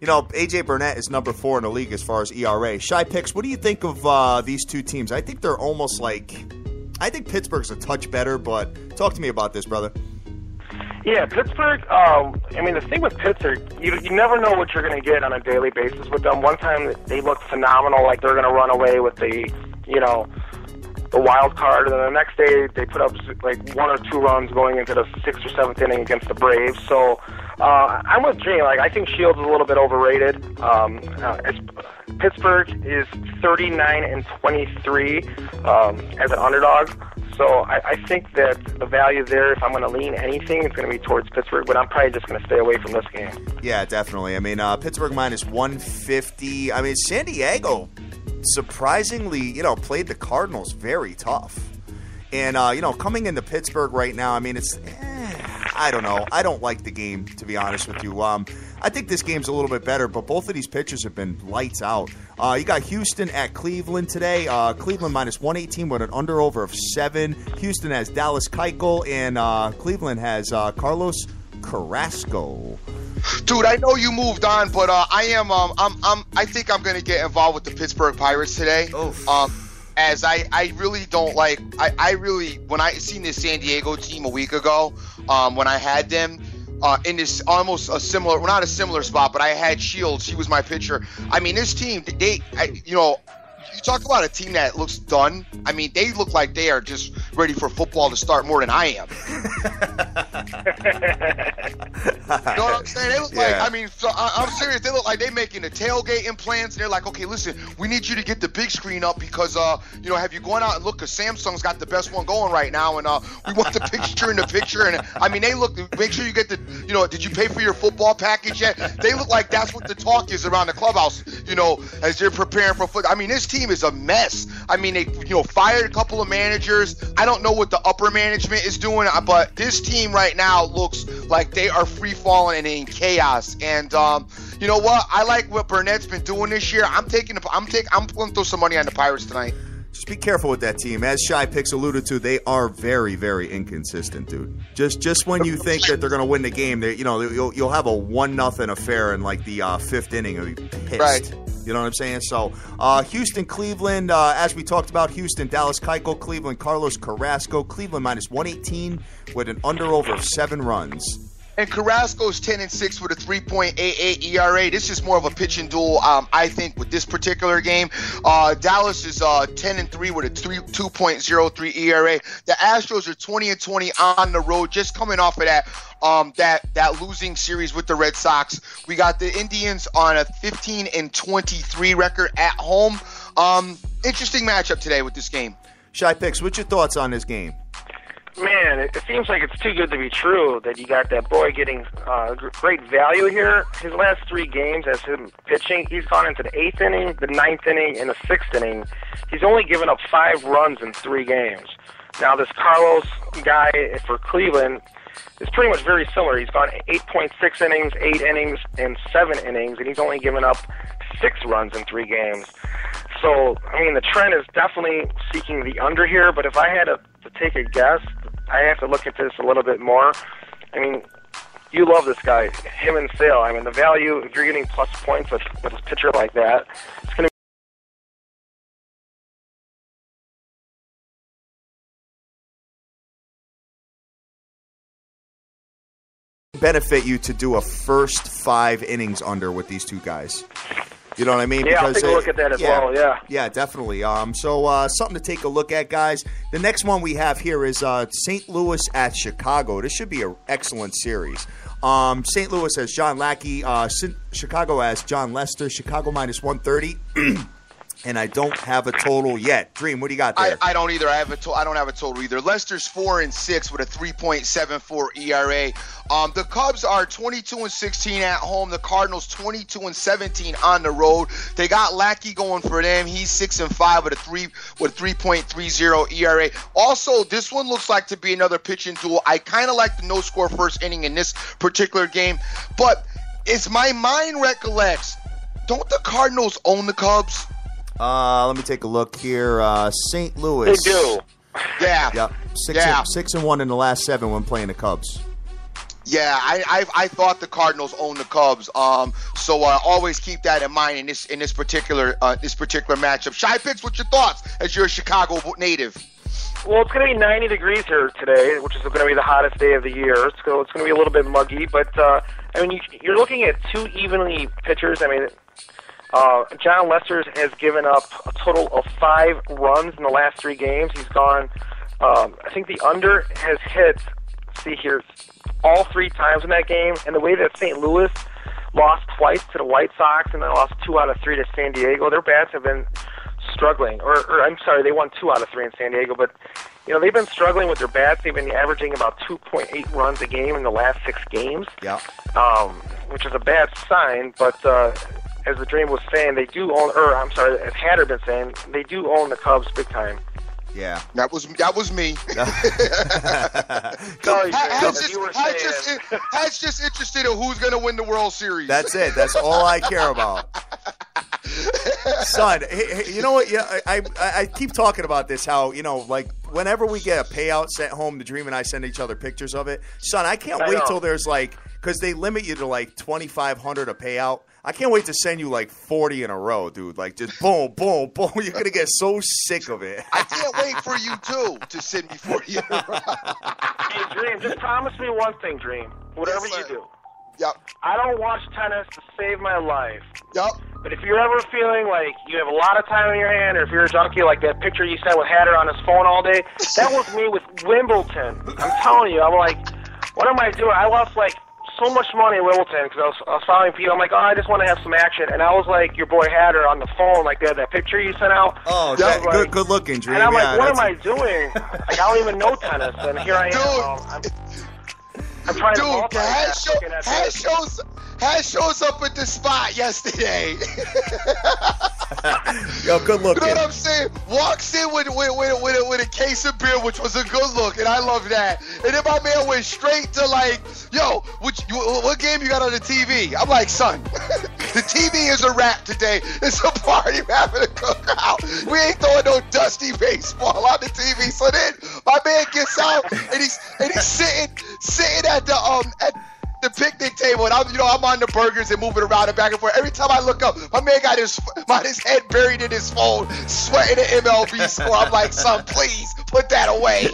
A.J. Burnett is number 4 in the league as far as ERA. Shy Picks, what do you think of these two teams? I think they're almost like – I think Pittsburgh's a touch better, but talk to me about this, brother.
Yeah, Pittsburgh, the thing with Pittsburgh, you never know what you're going to get on a daily basis with them. One time they look phenomenal, like they're going to run away with the wild card, and then the next day they put up like 1 or 2 runs going into the 6th or 7th inning against the Braves. So I'm with Jay. Like, I think Shields is a little bit overrated. Pittsburgh is 39-23 as an underdog. So I think that the value there, if I'm going to lean anything, it's going to be towards Pittsburgh, but I'm probably just going to stay away from this game.
Yeah, definitely. Pittsburgh minus 150. San Diego surprisingly, played the Cardinals very tough. And, coming into Pittsburgh right now, it's, I don't know. I don't like the game, to be honest with you. I think this game's a little bit better, but both of these pitchers have been lights out. You got Houston at Cleveland today. Cleveland minus 118 with an under-over of 7. Houston has Dallas Keuchel, and Cleveland has Carlos Carrasco.
Dude, I know you moved on, but I think I'm gonna get involved with the Pittsburgh Pirates today.
Oof.
As I really don't like. I really, when I seen this San Diego team a week ago, when I had them in this almost a similar, well, not a similar spot, but I had Shields. He was my pitcher. This team, you talk about a team that looks done. They look like they are just ready for football to start more than I am. You know what I'm saying? They look like, I'm serious. They look like they're making the tailgating plans, and they're like, okay, listen, we need you to get the big screen up because, have you gone out and look, because Samsung's got the best one going right now, and we want the picture in the picture. And, they look, make sure you get the, did you pay for your football package yet? They look like that's what the talk is around the clubhouse, as they're preparing for football. This team is a mess. They, fired a couple of managers. I don't know what the upper management is doing, but this team right now looks like they are free falling and in chaos. And you know what? I like what Burnett's been doing this year. I'm going to throw some money on the Pirates tonight.
Just be careful with that team. As Shy Picks alluded to, they are very, very inconsistent, dude. Just when you think that they're going to win the game, you'll have a 1-0 affair in like the 5th inning. You'll be pissed.
Right.
You know what I'm saying? So, Houston, Cleveland, as we talked about, Houston, Dallas Keuchel, Cleveland, Carlos Carrasco, Cleveland minus 118 with an under-over of 7 runs.
And Carrasco's 10-6 with a 3.88 ERA. This is more of a pitching duel, I think, with this particular game. Dallas is 10-3 with a 2.03 ERA. The Astros are 20-20 on the road, just coming off of that losing series with the Red Sox. We got the Indians on a 15-23 record at home. Interesting matchup today with this game.
Shy Picks, what's your thoughts on this game?
Man, it seems like it's too good to be true that you got that boy getting great value here. His last 3 games as him pitching, he's gone into the 8th inning, the 9th inning, and the 6th inning. He's only given up 5 runs in 3 games. Now, this Carlos guy for Cleveland is pretty much very similar. He's gone 8.6 innings, 8 innings, and 7 innings, and he's only given up 6 runs in 3 games. So, I mean, the trend is definitely seeking the under here, but if I had to take a guess, I have to look at this a little bit more. I mean, you love this guy, him and Sale. I mean, the value, if you're getting plus points with a pitcher like that, it's going to
benefit you to do a first 5 innings under with these 2 guys. You know what I mean?
Yeah, I'll take a look at that as well, yeah.
Yeah, definitely. So something to take a look at, guys. The next one we have here is St. Louis at Chicago. This should be an excellent series. St. Louis has John Lackey. Chicago has John Lester. Chicago minus 130. And I don't have a total yet. Dream, what do you got there?
I don't either. I don't have a total either. Lester's 4-6 with a 3.74 ERA. The Cubs are 22-16 at home. The Cardinals 22-17 on the road. They got Lackey going for them. He's 6-5 with a 3.30 ERA. Also, this one looks like to be another pitching duel. I kind of like the no-score first inning in this particular game, but as my mind recollects, don't the Cardinals own the Cubs?
Let me take a look here. St. Louis.
They do.
Yeah.
Yep. 6-1 in the last 7 when playing the Cubs.
Yeah, I thought the Cardinals own the Cubs. So always keep that in mind in this particular matchup. Shy Picks, what's your thoughts as you're a Chicago native?
Well, it's going to be 90 degrees here today, which is going to be the hottest day of the year. It's going to be a little bit muggy, but I mean, you're looking at 2 evenly pitchers. I mean, John Lester has given up a total of 5 runs in the last 3 games. He's gone, I think the under has hit, see here, all 3 times in that game. And the way that St. Louis lost twice to the White Sox and then lost 2 out of 3 to San Diego, their bats have been struggling. Or I'm sorry, they won 2 out of 3 in San Diego. But, you know, they've been struggling with their bats. They've been averaging about 2.8 runs a game in the last 6 games, which is a bad sign. But as the Dream was saying, they do own, or I'm sorry, as Hatter been saying, they do own the Cubs big time.
Yeah, that was me.
Sorry,
Hat's just interested in who's going to win the World Series.
That's it. That's all I care about. Son, you know what? Yeah, I keep talking about this. How, you know, like whenever we get a payout sent home, the Dream and I send each other pictures of it. Son, I can't wait till there's like, because they limit you to like $2,500 a payout. I can't wait to send you like 40 in a row, dude. Like just boom, boom, boom. You're gonna get so sick of it.
I can't wait for you too to send me 40 in a row.
Hey, Dream, just promise me one thing, Dream. Whatever you do.
Yep.
I don't watch tennis to save my life.
Yep.
But if you're ever feeling like you have a lot of time in your hand, or if you're a junkie like that picture you sent with Hatter on his phone all day, that was me with Wimbledon. I'm telling you, I'm like, what am I doing? I lost like so much money in Wimbledon because I was following people. I'm like, oh, I just want to have some action. And I was like, your boy Hatter on the phone, like that picture you sent out.
Oh, that, like, good looking, Dream.
And I'm like, what am I doing? Like, I don't even know tennis. And here I am. I'm trying to
Hat shows up at the spot yesterday.
Yo, good looking.
You know what I'm saying? Walks in with a case of beer, which was a good look, and I love that. And then my man went straight to like, yo, what game you got on the TV? I'm like, son, the TV is a wrap today. It's a party, we're having a cookout. We ain't throwing no dusty baseball on the TV. So then my man gets out and he's sitting at the the picnic table, and I'm on the burgers and moving around and back and forth. Every time I look up, my man got his head buried in his phone, sweating the MLB score. I'm like, son, please put that away.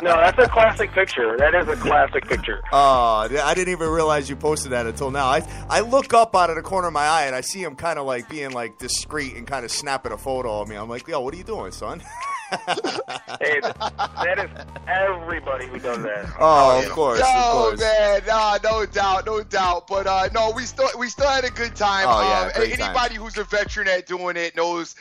No, that's a classic picture. That is a classic picture.
Oh, I didn't even realize you posted that until now. I look up out of the corner of my eye and I see him kind of like being like discreet and kind of snapping a photo of me. I'm like, yo, what are you doing, son?
Hey, that is everybody who does that.
Oh, of course.
Man, no doubt. But no, we still had a good time.
Oh yeah, great
anybody
time.
who's a veteran at doing it knows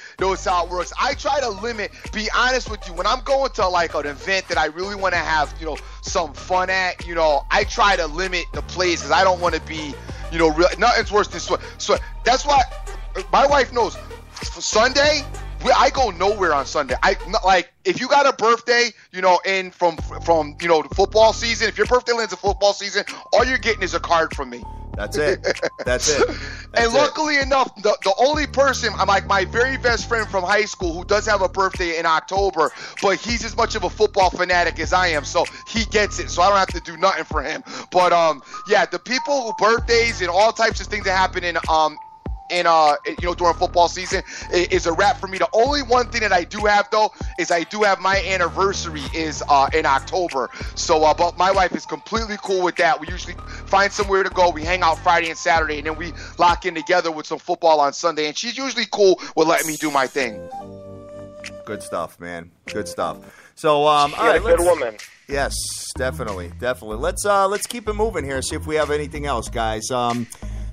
how it works. I try to be honest with you, when I'm going to like an event that I really want to have, some fun at, I try to limit the plays because I don't want to be, nothing's worse than sweat. So that's why my wife knows. For Sunday, I go nowhere on Sunday. If you got a birthday, in from the football season, if your birthday lands in football season, all you're getting is a card from me.
That's it.
And luckily enough, the only person, I'm like my very best friend from high school who does have a birthday in October, but he's as much of a football fanatic as I am, so he gets it. So I don't have to do nothing for him. But yeah, the people who birthdays and all types of things that happen in during football season is a wrap for me. The only one thing that I do have though is I do have my anniversary is in October. So but my wife is completely cool with that. We usually find somewhere to go. We hang out Friday and Saturday, and then we lock in together with some football on Sunday. And she's usually cool with letting me do my thing.
Good stuff, man. Good stuff. So
all right, good woman.
Yes, definitely. Let's keep it moving here. See if we have anything else, guys.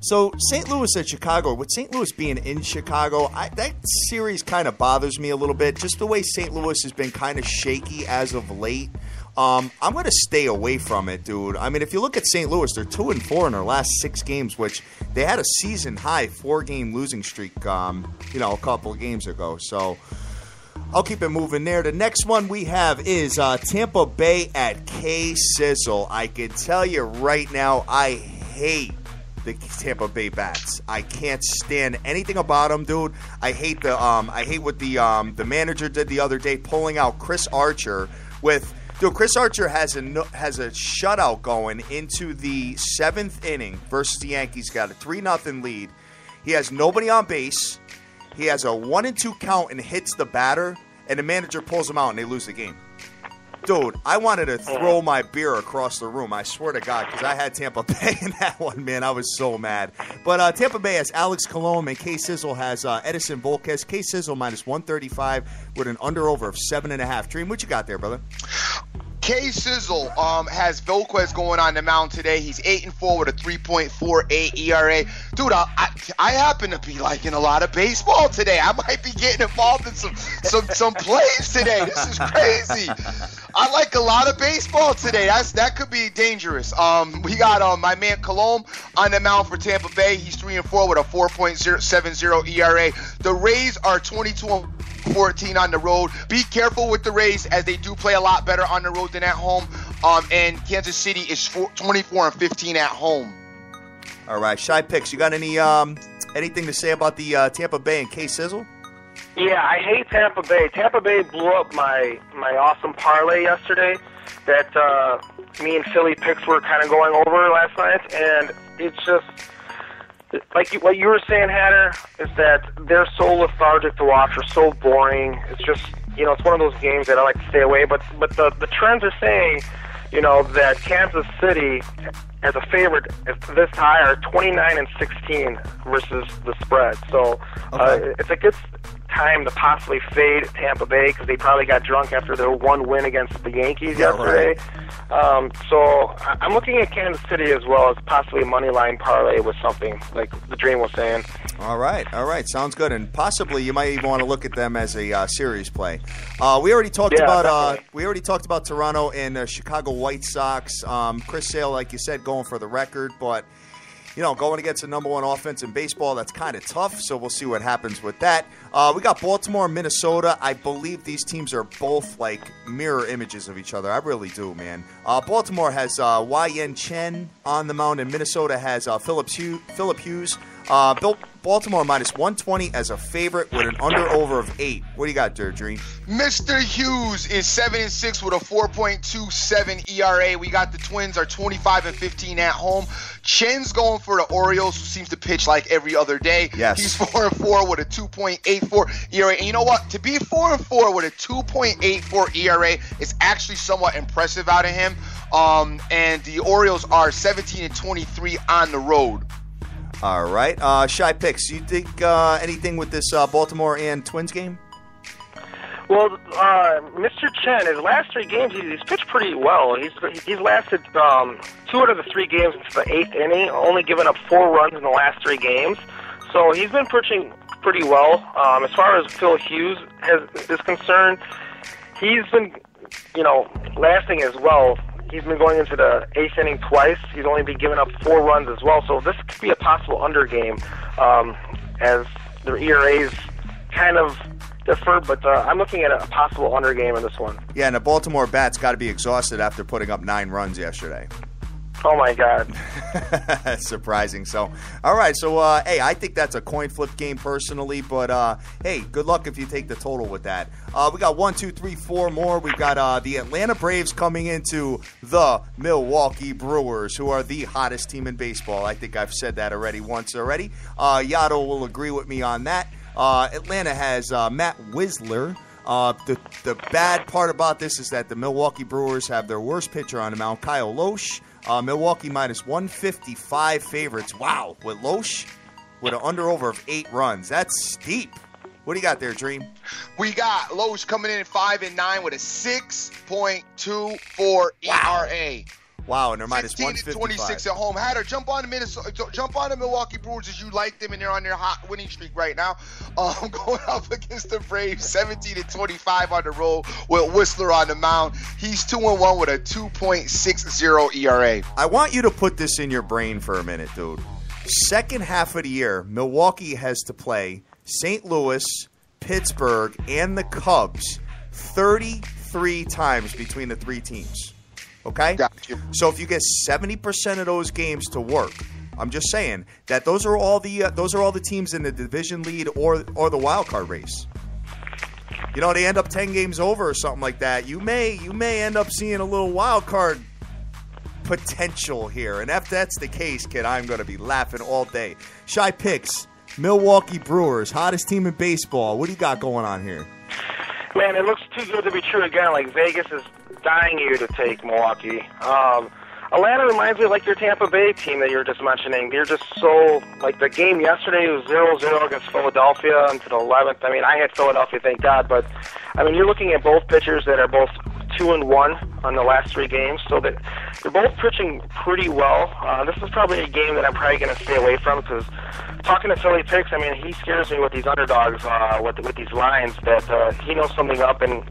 So St. Louis at Chicago, with St. Louis being in Chicago, that series kind of bothers me a little bit. Just the way St. Louis has been kind of shaky as of late. I'm going to stay away from it, dude. I mean, if you look at St. Louis, they're 2-4 in their last 6 games, which they had a season-high 4-game losing streak, a couple of games ago. So I'll keep it moving there. The next one we have is Tampa Bay at K-Sizzle. I can tell you right now, I hate the Tampa Bay Bats. I can't stand anything about them, dude. I hate what the manager did the other day, pulling out Chris Archer with. Dude, Chris Archer has a shutout going into the 7th inning versus the Yankees. Got a 3-0 lead. He has nobody on base. He has a 1-2 count and hits the batter, and the manager pulls him out and they lose the game. Dude, I wanted to throw my beer across the room. I swear to God, because I had Tampa Bay in that one, man. I was so mad. But Tampa Bay has Alex Colon, and K-Sizzle has Edison Volquez. K-Sizzle minus 135 with an under-over of 7.5. Dream, what you got there, brother?
K-Sizzle has Volquez going on the mound today. He's 8-4 with a 3.48 ERA. Dude, I happen to be liking a lot of baseball today. I might be getting involved in some plays today. This is crazy. I like a lot of baseball today. That could be dangerous. We got my man Colomb on the mound for Tampa Bay. He's 3-4 with a 4.70 ERA. The Rays are 22-14 on the road. Be careful with the Rays as they do play a lot better on the road than at home. And Kansas City is 24-15 at home.
All right, Shy Picks, you got anything to say about the Tampa Bay and K-Sizzle?
Yeah, I hate Tampa Bay. Tampa Bay blew up my awesome parlay yesterday that me and Philly Picks were kind of going over last night, and it's just like what you were saying, Hatter, is that they're so lethargic to watch or so boring. It's just, it's one of those games that I like to stay away. But the trends are saying, that Kansas City as a favorite this high are 29-16 versus the spread. So it's a good time to possibly fade Tampa Bay because they probably got drunk after their one win against the Yankees yesterday. Right. So I'm looking at Kansas City as well as possibly a money line parlay with something like the Dream was saying.
All right, sounds good, and possibly you might even want to look at them as a series play. We already talked about Toronto and Chicago White Sox. Chris Sale, like you said, going for the record, but going against the number one offense in baseball, that's kind of tough, so we'll see what happens with that. We got Baltimore and Minnesota. I believe these teams are both like mirror images of each other. I really do, man. Baltimore has Y.N. Chen on the mound, and Minnesota has Philip Hughes Baltimore minus 120 as a favorite with an under-over of 8. What do you got there, Dream?
Mr. Hughes is 7-6 with a 4.27 ERA. We got the Twins are 25-15 at home. Chen's going for the Orioles, who seems to pitch like every other day.
Yes.
He's 4-4 with a 2.84 ERA. And you know what? To be 4-4 with a 2.84 ERA is actually somewhat impressive out of him. And the Orioles are 17-23 on the road.
All right. Shy Picks, you think anything with this Baltimore and Twins game?
Well, Mr. Chen, his last 3 games, he's pitched pretty well. He's lasted 2 out of the 3 games into the 8th inning, only given up 4 runs in the last 3 games. So he's been pitching pretty well. As far as Phil Hughes is concerned, he's been, lasting as well. He's been going into the 8th inning twice. He's only been giving up 4 runs as well. So this could be a possible under game, as their ERAs kind of differ. But I'm looking at a possible under game in this one.
Yeah, and the Baltimore bats got to be exhausted after putting up 9 runs yesterday.
Oh, my God.
Surprising. So, all right. So, hey, I think that's a coin flip game personally. But, hey, good luck if you take the total with that. We got 1, 2, 3, 4 more. We've got the Atlanta Braves coming into the Milwaukee Brewers, who are the hottest team in baseball. I think I've said that once already. Yato will agree with me on that. Atlanta has Matt Wisler. The bad part about this is that the Milwaukee Brewers have their worst pitcher on the mound, Kyle Loesch. Milwaukee minus 155 favorites. Wow, with Loesch with an under-over of 8 runs. That's steep. What do you got there, Dream?
We got Loesch coming in at 5-9 with a 6.24 ERA.
Wow, and they're minus
156 at home. Hatter, jump on the Milwaukee Brewers as you like them, and they're on their hot winning streak right now. Going up against the Braves, 17-25 on the road with Whistler on the mound. He's 2-1 with a 2.60 ERA.
I want you to put this in your brain for a minute, dude. Second half of the year, Milwaukee has to play St. Louis, Pittsburgh, and the Cubs 33 times between the 3 teams. Okay?
Gotcha.
So if you get 70% of those games to work, I'm just saying that those are all the teams in the division lead or the wild card race. They end up 10 games over or something like that. You may end up seeing a little wild card potential here. And if that's the case, kid, I'm going to be laughing all day. Shy Picks, Milwaukee Brewers, hottest team in baseball. What do you got going on here?
Man, it looks too good to be true again. Like Vegas is dying you to take Milwaukee. Atlanta reminds me of like your Tampa Bay team that you were just mentioning. They're just so, like the game yesterday was 0-0 against Philadelphia into the 11th. I mean, I had Philadelphia, thank God, but I mean, you're looking at both pitchers that are both 2-1 on the last 3 games, so that they're both pitching pretty well. This is probably a game that I'm probably going to stay away from because talking to Philly Picks, I mean, he scares me with these underdogs, with these lines that he knows something up, and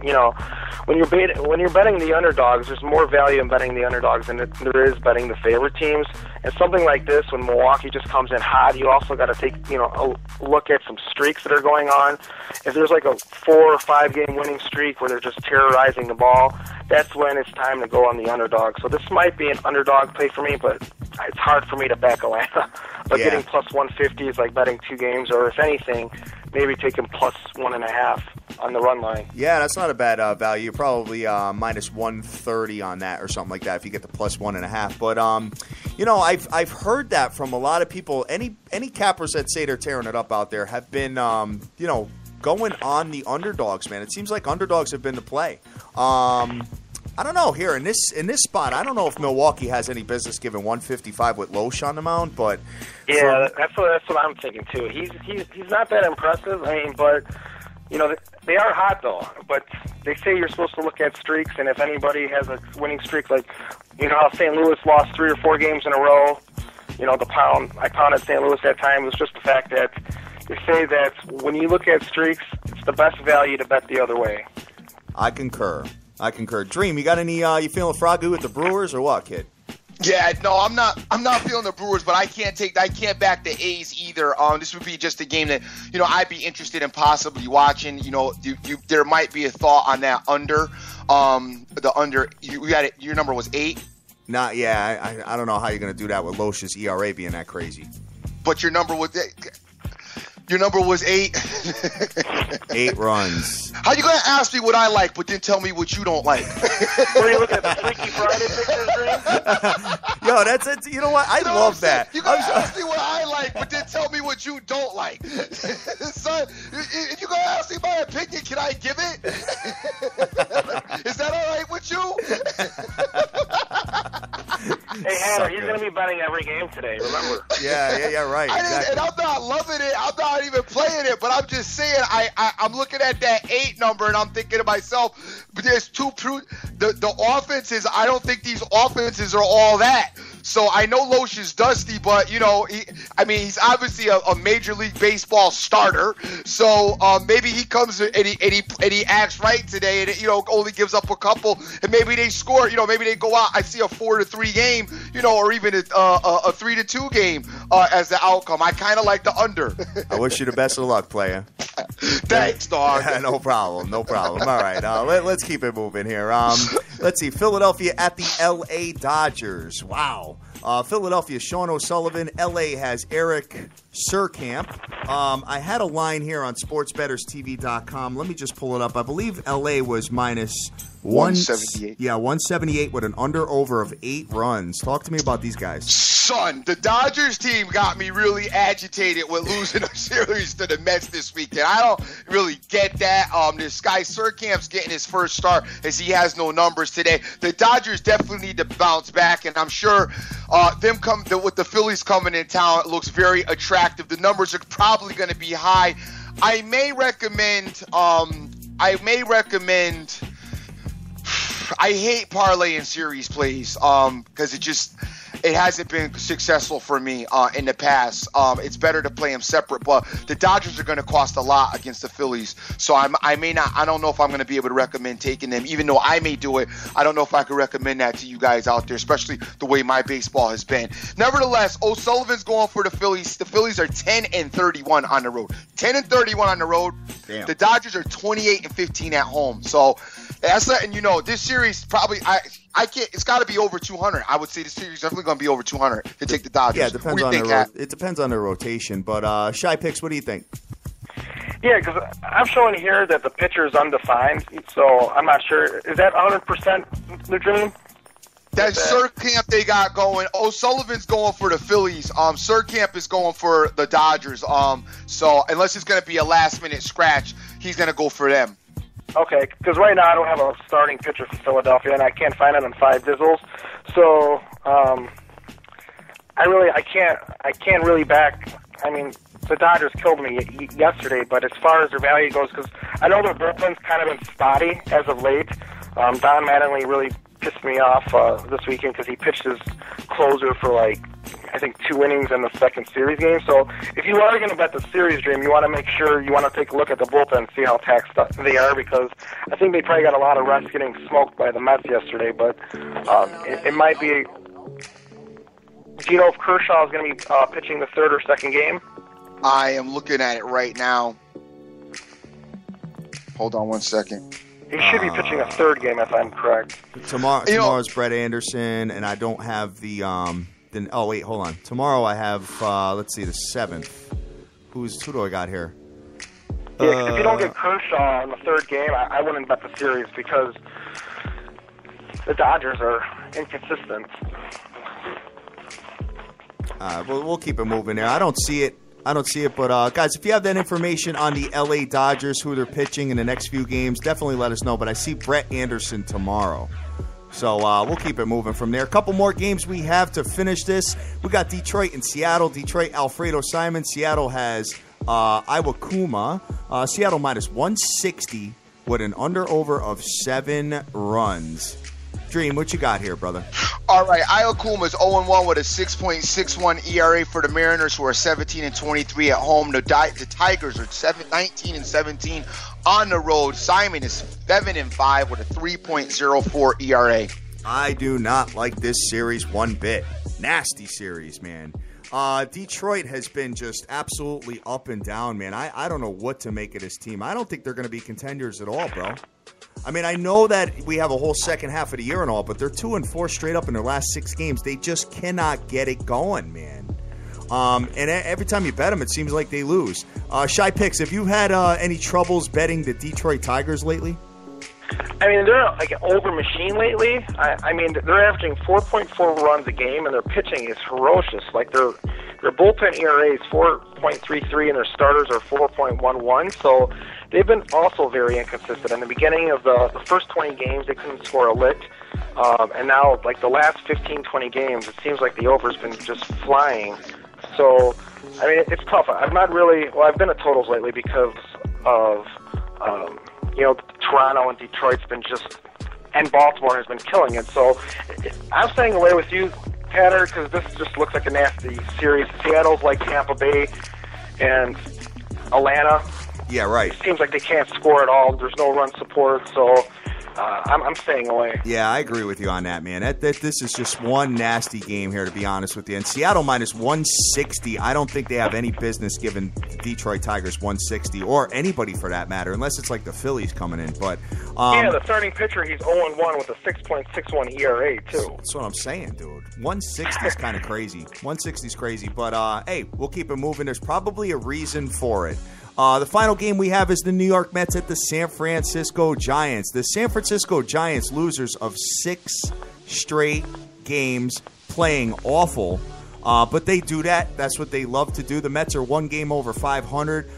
when you're betting the underdogs, there's more value in betting the underdogs than there is betting the favorite teams. And something like this, when Milwaukee just comes in hot, you also got to take a look at some streaks that are going on. If there's like a 4 or 5 game winning streak where they're just terrorizing the ball, that's when it's time to go on the underdog. So this might be an underdog play for me, but it's hard for me to back Atlanta. But getting plus 150 is like betting 2 games, or if anything, maybe taking plus 1.5 on the run line.
Yeah, that's not a bad value. You're probably minus 130 on that or something like that if you get the plus 1.5. But I've heard that from a lot of people. Any cappers that say they're tearing it up out there have been going on the underdogs, man. It seems like underdogs have been the play. I don't know here in this spot. I don't know if Milwaukee has any business giving 155 with Loesch on the mound, but
yeah, that's what I'm thinking too. He's not that impressive. I mean, but they are hot though. But they say you're supposed to look at streaks, and if anybody has a winning streak, like how St. Louis lost 3 or 4 games in a row. I pounded St. Louis that time. It was just the fact that they say that when you look at streaks, it's the best value to bet the other way.
I concur. Dream, you got any? You feeling froggy with the Brewers or what, kid?
Yeah, no, I'm not feeling the Brewers, but I can't back the A's either. This would be just a game that I'd be interested in possibly watching. There might be a thought on that under. The under, you got it. Your number was 8.
I don't know how you're going to do that with Loesch's ERA being that crazy.
but your number was 8.
8 runs.
How you gonna ask me what I like, but then tell me what you don't like?
Were you looking at the Freaky Friday pictures, Dream?
Yo, that's it. You know what? I love that.
You gonna ask me what I like, but then tell me what you don't like. Son, if you gonna ask me my opinion, can I give it? Is that all right with you?
Hey, Hannah, he's going to be betting every game today, remember?
Yeah, right. Exactly.
And I'm not loving it. I'm not even playing it, but I'm just saying I'm looking at that 8 number, and I'm thinking to myself, but there's the offenses, I don't think these offenses are all that. So I know Loesch is dusty, but, you know, he's obviously a Major League Baseball starter. So maybe he comes and he acts right today, and, you know, only gives up a couple, and maybe they score. You know, maybe they go out. I see a 4-3 game, you know, or even a 3-2 game as the outcome. I kind of like the under.
I wish you the best of luck, player.
Thanks, dog.
No problem. All right, let's keep it moving here. Let's see. Philadelphia at the L.A. Dodgers. Wow. Philadelphia, Sean O'Sullivan. L.A. has Eric Surkamp. I had a line here on SportsBettersTV.com. Let me just pull it up. I believe L.A. was minus
178.
Yeah, 178 with an under-over of 8 runs. Talk to me about these guys.
Son, the Dodgers team got me really agitated with losing a series to the Mets this weekend. I don't really get that. This guy Surkamp's getting his first start as he has no numbers today. The Dodgers definitely need to bounce back, and I'm sure with the Phillies coming in town, it looks very attractive. The numbers are probably going to be high. I may recommend. I hate parlaying series plays because it hasn't been successful for me in the past. It's better to play them separate, but the Dodgers are going to cost a lot against the Phillies, so I don't know if I'm going to be able to recommend taking them, even though I may do it. I don't know if I could recommend that to you guys out there, especially the way my baseball has been. Nevertheless, O'Sullivan's going for the Phillies. The Phillies are 10-31 on the road. 10-31 on the road.
Damn.
The Dodgers are 28-15 at home. So that's letting you know this series probably I can't. It's got to be over 200. I would say this series is definitely going to be over 200 to take the Dodgers.
Yeah, it depends on their rotation. But Shy Picks, what do you think?
Yeah, because I'm showing here that the pitcher is undefined, so I'm not sure. Is that 100% the dream?
That Surkamp they got going. O'Sullivan's going for the Phillies. Surkamp is going for the Dodgers. So unless it's going to be a last-minute scratch, he's going to go for them.
Okay, because right now I don't have a starting pitcher for Philadelphia, and I can't find it on 5 Dizzles. So I can't really back. I mean, the Dodgers killed me yesterday, but as far as their value goes, because I know their bullpen's kind of been spotty as of late. Don Mattingly really pissed me off this weekend because he pitched his closer for I think 2 innings in the second series game. So if you are going to bet the series, Dream, you want to make sure you want to take a look at the bullpen and see how taxed they are, because I think they probably got a lot of rest getting smoked by the Mets yesterday. But it might be. Do you know if Kershaw is going to be pitching the third or second game?
I am looking at it right now. Hold on one second.
He should be pitching a third game, if I'm correct.
Tomorrow's Brett Anderson, and I don't have the oh wait, hold on. Tomorrow I have let's see, the 7th. Who do I got here?
Yeah, 'cause if you don't get Kershaw in the third game, I wouldn't bet the series because the Dodgers are inconsistent.
We'll keep it moving there. I don't see it, but guys, if you have that information on the L.A. Dodgers, who they're pitching in the next few games, definitely let us know. But I see Brett Anderson tomorrow. So we'll keep it moving from there. A couple more games we have to finish this. We got Detroit and Seattle. Detroit, Alfredo Simon. Seattle has Iwakuma. Seattle minus 160 with an under-over of 7 runs. Dream, what you got here, brother?
All right, Iwakuma is 0-1 with a 6.61 ERA for the Mariners, who are 17-23 at home. The Tigers are 19-17 on the road. Simon is 7-5 with a 3.04 ERA.
I do not like this series one bit. Nasty series, man. Detroit has been just absolutely up and down, man. I don't know what to make of this team. I don't think they're going to be contenders at all, bro. I mean, I know that we have a whole second half of the year and all, but they're 2-4 straight up in their last 6 games. They just cannot get it going, man. And every time you bet them, it seems like they lose. Shy Picks, have you had any troubles betting the Detroit Tigers lately?
I mean, they're like an over machine lately. I mean, they're averaging 4.4 runs a game, and their pitching is ferocious. Like their bullpen ERA is 4.33, and their starters are 4.11. So they've been also very inconsistent. In the beginning of the first 20 games, they couldn't score a lick. And now, like the last 15, 20 games, it seems like the over's been just flying. So, I mean, it's tough. I'm not really, well, I've been at totals lately because of, Toronto and Detroit's been just, and Baltimore has been killing it. So I'm staying away with you, Tanner, because this just looks like a nasty series. Seattle's like Tampa Bay and Atlanta.
Yeah, right.
It seems like they can't score at all. There's no run support, so I'm staying away.
Yeah, I agree with you on that, man. This is just one nasty game here, to be honest with you. And Seattle minus 160, I don't think they have any business giving the Detroit Tigers 160, or anybody for that matter, unless it's like the Phillies coming in. But
the starting pitcher, he's 0-1 with a 6.61 ERA, too.
That's what I'm saying, dude. 160 is kind of crazy. 160 is crazy. But, hey, we'll keep it moving. There's probably a reason for it. The final game we have is the New York Mets at the San Francisco Giants. The San Francisco Giants, losers of 6 straight games, playing awful. But they do that. That's what they love to do. The Mets are 1 game over 500.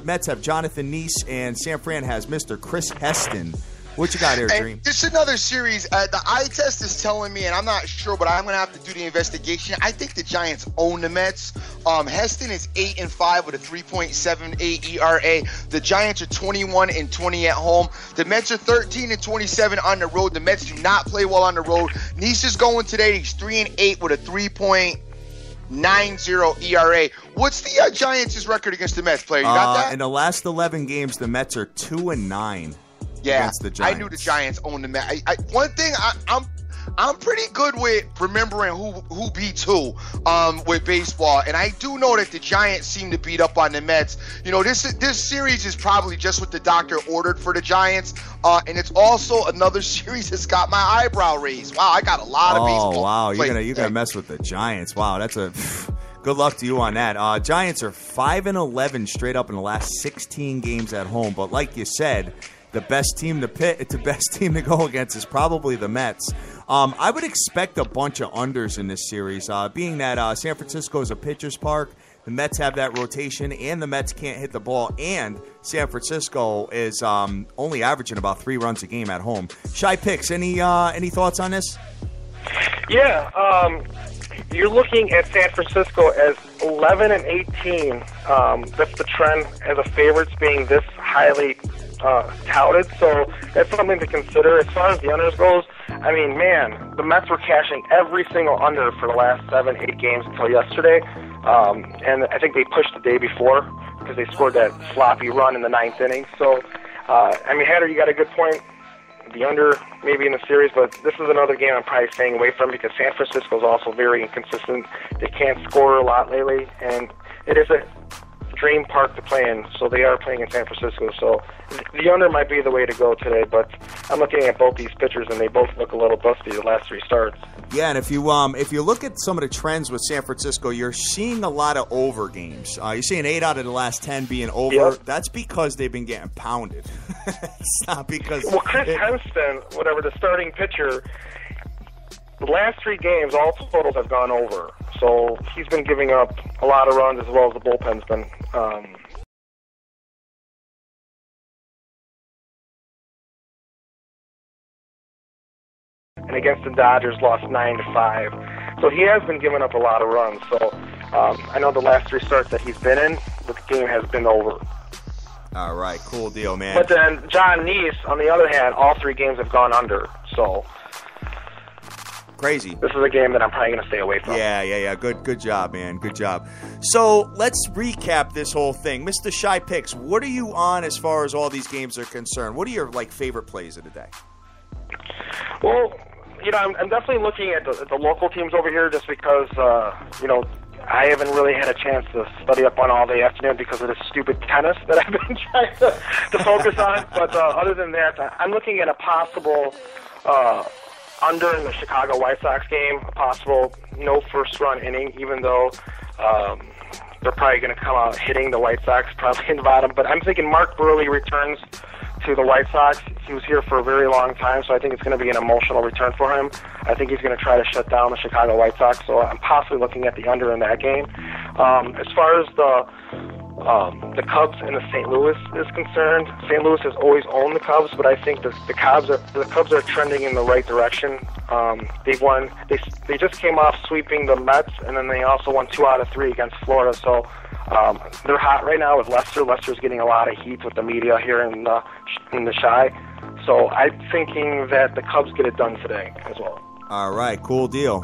Mets have Jonathan Neese, and San Fran has Mr. Chris Heston. What you got here, Dream?
This is another series. The eye test is telling me, and I'm not sure, but I'm going to have to do the investigation. I think the Giants own the Mets. Heston is 8-5 with a 3.78 ERA. The Giants are 21-20 at home. The Mets are 13-27 on the road. The Mets do not play well on the road. Neese is going today. He's 3-8 with a 3.90 ERA. What's the Giants' record against the Mets, player? You got that?
In the last 11 games, the Mets are 2-9.
Yeah,
the Giants.
I knew the Giants owned the Mets. One thing I'm pretty good with remembering who beats who with baseball, and I do know that the Giants seem to beat up on the Mets. You know, this series is probably just what the doctor ordered for the Giants, and it's also another series that's got my eyebrow raised. Wow, I got a lot of baseball.
Oh wow, you're gonna mess with the Giants. Wow, that's a. Good luck to you on that. Giants are 5-11 straight up in the last 16 games at home, but like you said, the best team to go against is probably the Mets. I would expect a bunch of unders in this series, being that San Francisco is a pitcher's park. The Mets have that rotation, and the Mets can't hit the ball, and San Francisco is only averaging about 3 runs a game at home. Shy Picks, any thoughts on this?
Yeah, you're looking at San Francisco as 11-18. That's the trend as a favorites being this highly touted, so that's something to consider. As far as the unders goes, I mean, man, the Mets were cashing every single under for the last 7-8 games until yesterday, and I think they pushed the day before because they scored that sloppy run in the 9th inning. So, I mean, Hatter, you got a good point. The under maybe in the series, but this is another game I'm probably staying away from because San Francisco is also very inconsistent. They can't score a lot lately, and it is a dream park to play in, so they are playing in San Francisco. So the under might be the way to go today, but I'm looking at both these pitchers, and they both look a little busty the last 3 starts.
Yeah, and if you look at some of the trends with San Francisco, you're seeing a lot of over games. You're seeing 8 out of the last 10 being over.
Yep.
That's because they've been getting pounded. It's not because...
Well, Chris Heston, whatever, the starting pitcher, the last 3 games, all totals have gone over. So he's been giving up a lot of runs as well as the bullpen's been... and against the Dodgers lost 9-5. So he has been giving up a lot of runs. So I know the last 3 starts that he's been in, the game has been over.
All right, cool deal, man.
But then John Neese, on the other hand, all 3 games have gone under. So
crazy.
This is a game that I'm probably going to stay away from.
Yeah. Good job, man. Good job. So let's recap this whole thing. Mr. Shy Picks, what are you on as far as all these games are concerned? What are your favorite plays of the day?
Well, I'm definitely looking at the local teams over here just because, I haven't really had a chance to study up on all day afternoon because of this stupid tennis that I've been trying to focus on. But other than that, I'm looking at a possible under in the Chicago White Sox game, a possible no first-run inning, even though they're probably going to come out hitting the White Sox, probably in the bottom. But I'm thinking Mark Burley returns to the White Sox. He was here for a very long time, so I think it's going to be an emotional return for him. I think he's going to try to shut down the Chicago White Sox, so I'm possibly looking at the under in that game. As far as the Cubs and the St. Louis is concerned, St. Louis has always owned the Cubs, but I think the Cubs are trending in the right direction. They just came off sweeping the Mets, and then they also won 2 out of 3 against Florida. So they're hot right now with Lester. Lester's getting a lot of heat with the media here in the Chi. So I'm thinking that the Cubs get it done today as well.
All right, cool deal.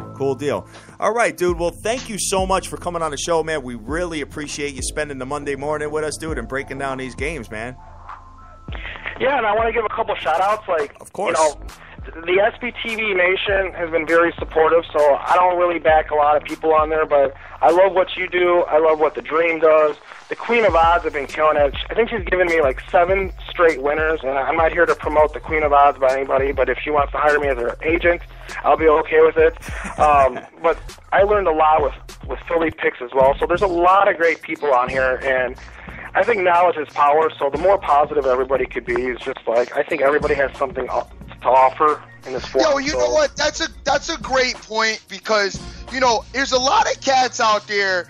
All right, dude, well, thank you so much for coming on the show, man. We really appreciate you spending the Monday morning with us, dude, and breaking down these games, man.
Yeah, and I want to give a couple shout-outs.
Of course.
The SBTVNation has been very supportive, so I don't really back a lot of people on there, but I love what you do. I love what the Dream does. The Queen of Odds have been killing it. I think she's given me 7 straight winners, and I'm not here to promote the Queen of Odds by anybody, but if she wants to hire me as her agent, I'll be okay with it. But I learned a lot with Philly picks as well, so there's a lot of great people on here, and I think knowledge is power, so the more positive everybody could be is just I think everybody has something to offer in this forum.
Yo, you know what? That's a great point because, there's a lot of cats out there,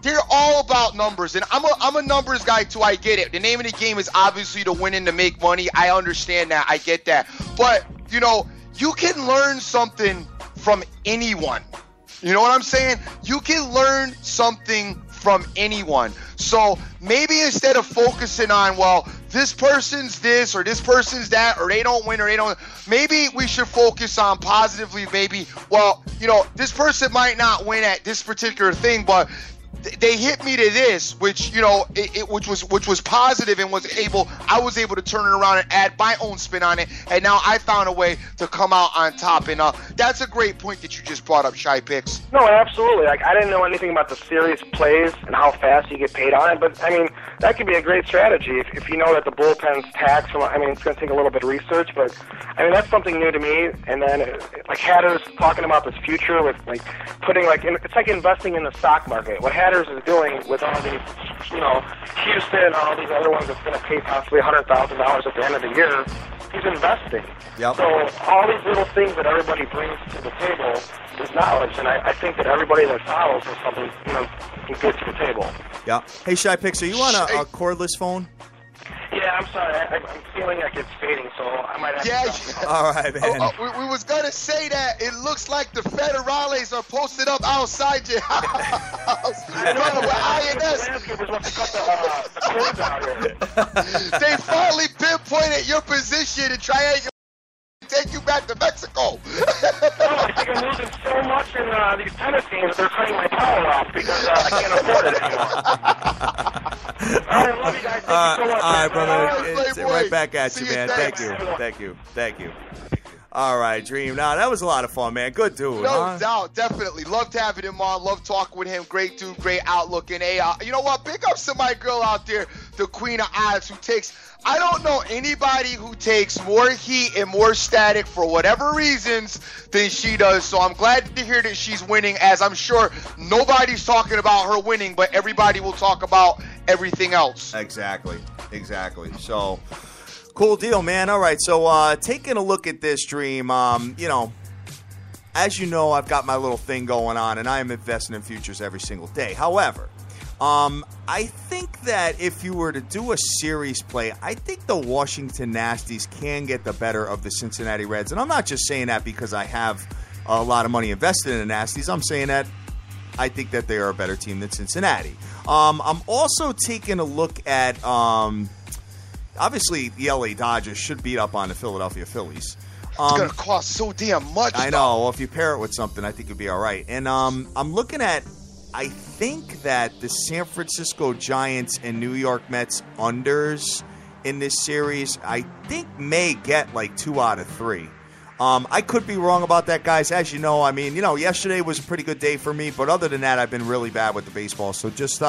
they're all about numbers, and I'm a numbers guy too. I get it. The name of the game is obviously to win and to make money. I understand that. I get that. But, you can learn something from anyone. You know what I'm saying? You can learn something from anyone. So maybe instead of focusing on, well, this person's this or this person's that, or they don't win or they don't, maybe we should focus on positively, maybe, well, this person might not win at this particular thing, but they hit me to this, which which was positive and I was able to turn it around and add my own spin on it, and now I found a way to come out on top. And that's a great point that you just brought up, Shy Picks.
No, absolutely. I didn't know anything about the series plays and how fast you get paid on it, but I mean that could be a great strategy if you know that the bullpen's taxed. It's going to take a little bit of research, but that's something new to me. And then Hatter's talking about this future with putting it's like investing in the stock market. What Hatters is doing with all these, Houston and all these other ones that's going to pay possibly $100,000 at the end of the year, he's investing.
Yep.
So all these little things that everybody brings to the table is knowledge, and I think that everybody that follows has something, good to the table.
Yeah. Hey, Shy Picks, are you on a cordless phone?
Yeah, I'm sorry. I'm feeling like it's fading, so I might have to.
All right, man.
We was going to say that it looks like the federales are posted up outside your house.
I know. Landscapers left to cut the cords out here.
They finally pinpointed your position and triangle take you back to Mexico.
I think I'm losing so much in these tennis games, they're cutting my power off because I can't afford it anymore. I love you guys. Thank you so much.
All right, brother. It's right back at
See
you,
you,
man.
thanks.
Thank you. All right, Dream. Nah, that was a lot of fun, man. Good dude.
No doubt, definitely. Loved having him on. Loved talking with him. Great dude, great outlook. And you know what? Big ups to my girl out there, the Queen of Odds, who takes. I don't know anybody who takes more heat and more static for whatever reasons than she does. So I'm glad to hear that she's winning, as I'm sure nobody's talking about her winning, but everybody will talk about everything else.
Exactly. So, cool deal, man. All right, so taking a look at this, Dream, as you know, I've got my little thing going on, and I am investing in futures every single day. However, I think that if you were to do a series play, I think the Washington Nasties can get the better of the Cincinnati Reds. And I'm not just saying that because I have a lot of money invested in the Nasties. I'm saying that I think that they are a better team than Cincinnati. I'm also taking a look at, obviously, the LA Dodgers should beat up on the Philadelphia Phillies.
It's going to cost so damn much.
I know. Well, if you pair it with something, I think you'll be all right. And I'm looking at, I think that the San Francisco Giants and New York Mets unders in this series, I think may get 2 out of 3. I could be wrong about that, guys. As you know, yesterday was a pretty good day for me, but other than that, I've been really bad with the baseball. So just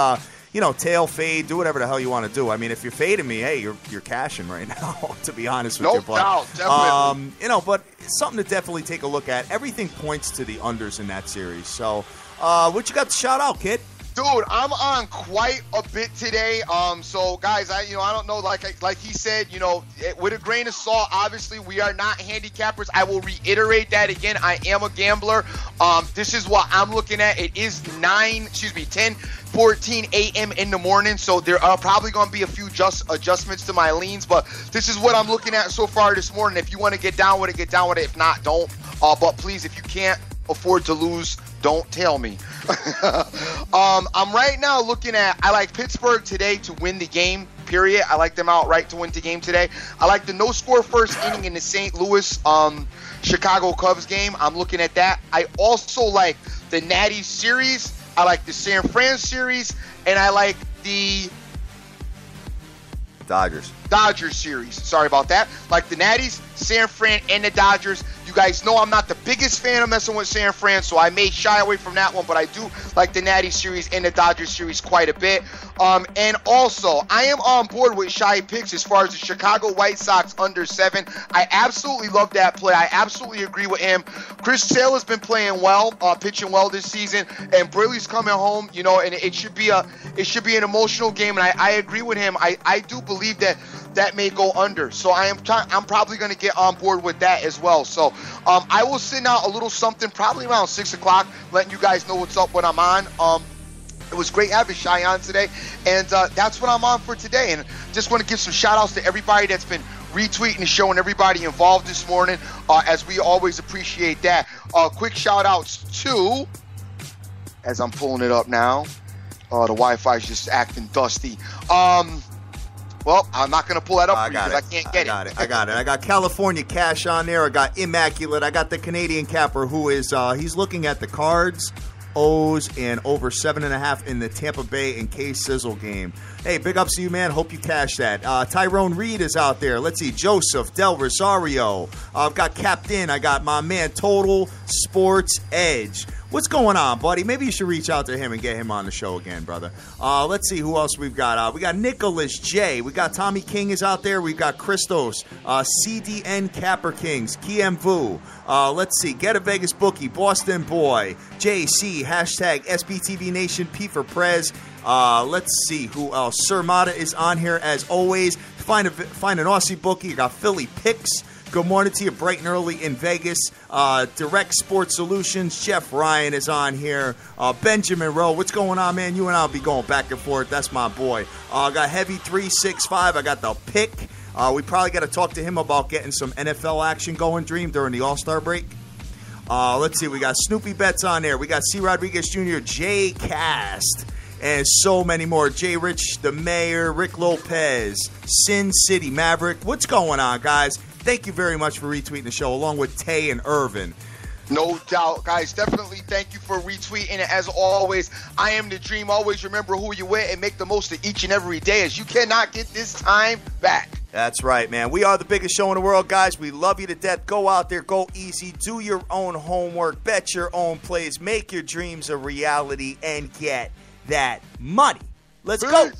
tail fade, do whatever the hell you want to do. I mean, if you're fading me, hey, you're cashing right now, to be honest with you.
No doubt, definitely.
But it's something to definitely take a look at. Everything points to the unders in that series. So, what you got to shout out, kid?
Dude, I'm on quite a bit today. So guys, I don't know, like he said, with a grain of salt, obviously we are not handicappers. I will reiterate that again. I am a gambler. This is what I'm looking at. It is 10:14 a.m. in the morning, so there are probably going to be a few adjustments to my leans, but this is what I'm looking at so far this morning. If you want to get down with it, get down with it. If not, don't. But please, if you can't afford to lose, don't tell me. I'm right now looking at, I like Pittsburgh today to win the game, period. I like them outright to win the game today. I like the no-score first inning in the St. Louis Chicago Cubs game. I'm looking at that. I also like the Natty series. I like the San Fran series. And I like the
Dodgers
series. Sorry about that. Like the Natties, San Fran, and the Dodgers. You guys know I'm not the biggest fan of messing with San Fran, so I may shy away from that one, but I do like the Natty series and the Dodgers series quite a bit. And also, I am on board with Shy picks as far as the Chicago White Sox under 7. I absolutely love that play. I absolutely agree with him. Chris Sale has been playing well, pitching well this season, and Braley's coming home, and it should be an emotional game, and I agree with him. I do believe that may go under. So I'm probably going to get on board with that as well. So I will send out a little something probably around 6 o'clock, letting you guys know what's up when I'm on. It was great having Shy on today, and that's what I'm on for today. And just want to give some shout-outs to everybody that's been retweeting the show and everybody involved this morning, as we always appreciate that. Quick shout-outs to, as I'm pulling it up now, the Wi-Fi is just acting dusty. Well, I'm not going to pull that up for you because I can't get it.
I got it. I got California Cash on there. I got Immaculate. I got the Canadian Capper who is he's looking at the Cards, O's, and over 7.5 in the Tampa Bay and K-Sizzle game. Hey, big ups to you, man. Hope you cash that. Tyrone Reed is out there. Let's see. Joseph Del Rosario. I've got Captain. I got my man Total Sports Edge. What's going on, buddy? Maybe you should reach out to him and get him on the show again, brother. Let's see who else we've got. We got Nicholas J. We got Tommy King is out there. We've got Christos, CDN Capper Kings, Kiem Vu. Let's see. Get a Vegas Bookie, Boston Boy, JC, hashtag SBTVNation, P for Prez. Let's see who else. Sir Mata is on here as always. Find an Aussie bookie. You got Philly Picks. Good morning to you, bright and early in Vegas. Direct Sports Solutions, Jeff Ryan is on here. Benjamin Rowe, what's going on, man? You and I will be going back and forth. That's my boy. I got Heavy 365. I got the pick. We probably got to talk to him about getting some NFL action going, Dream, during the All-Star break. Let's see. We got Snoopy Betts on there. We got C. Rodriguez Jr., J. Cast, and so many more. J. Rich, the Mayor, Rick Lopez, Sin City Maverick. What's going on, guys? Thank you very much for retweeting the show, along with Tay and Irvin.
No doubt, guys. Definitely thank you for retweeting it. As always, I am the Dream. Always remember who you with and make the most of each and every day, as you cannot get this time back.
That's right, man. We are the biggest show in the world, guys. We love you to death. Go out there. Go easy. Do your own homework. Bet your own plays. Make your dreams a reality and get that money. Let's go.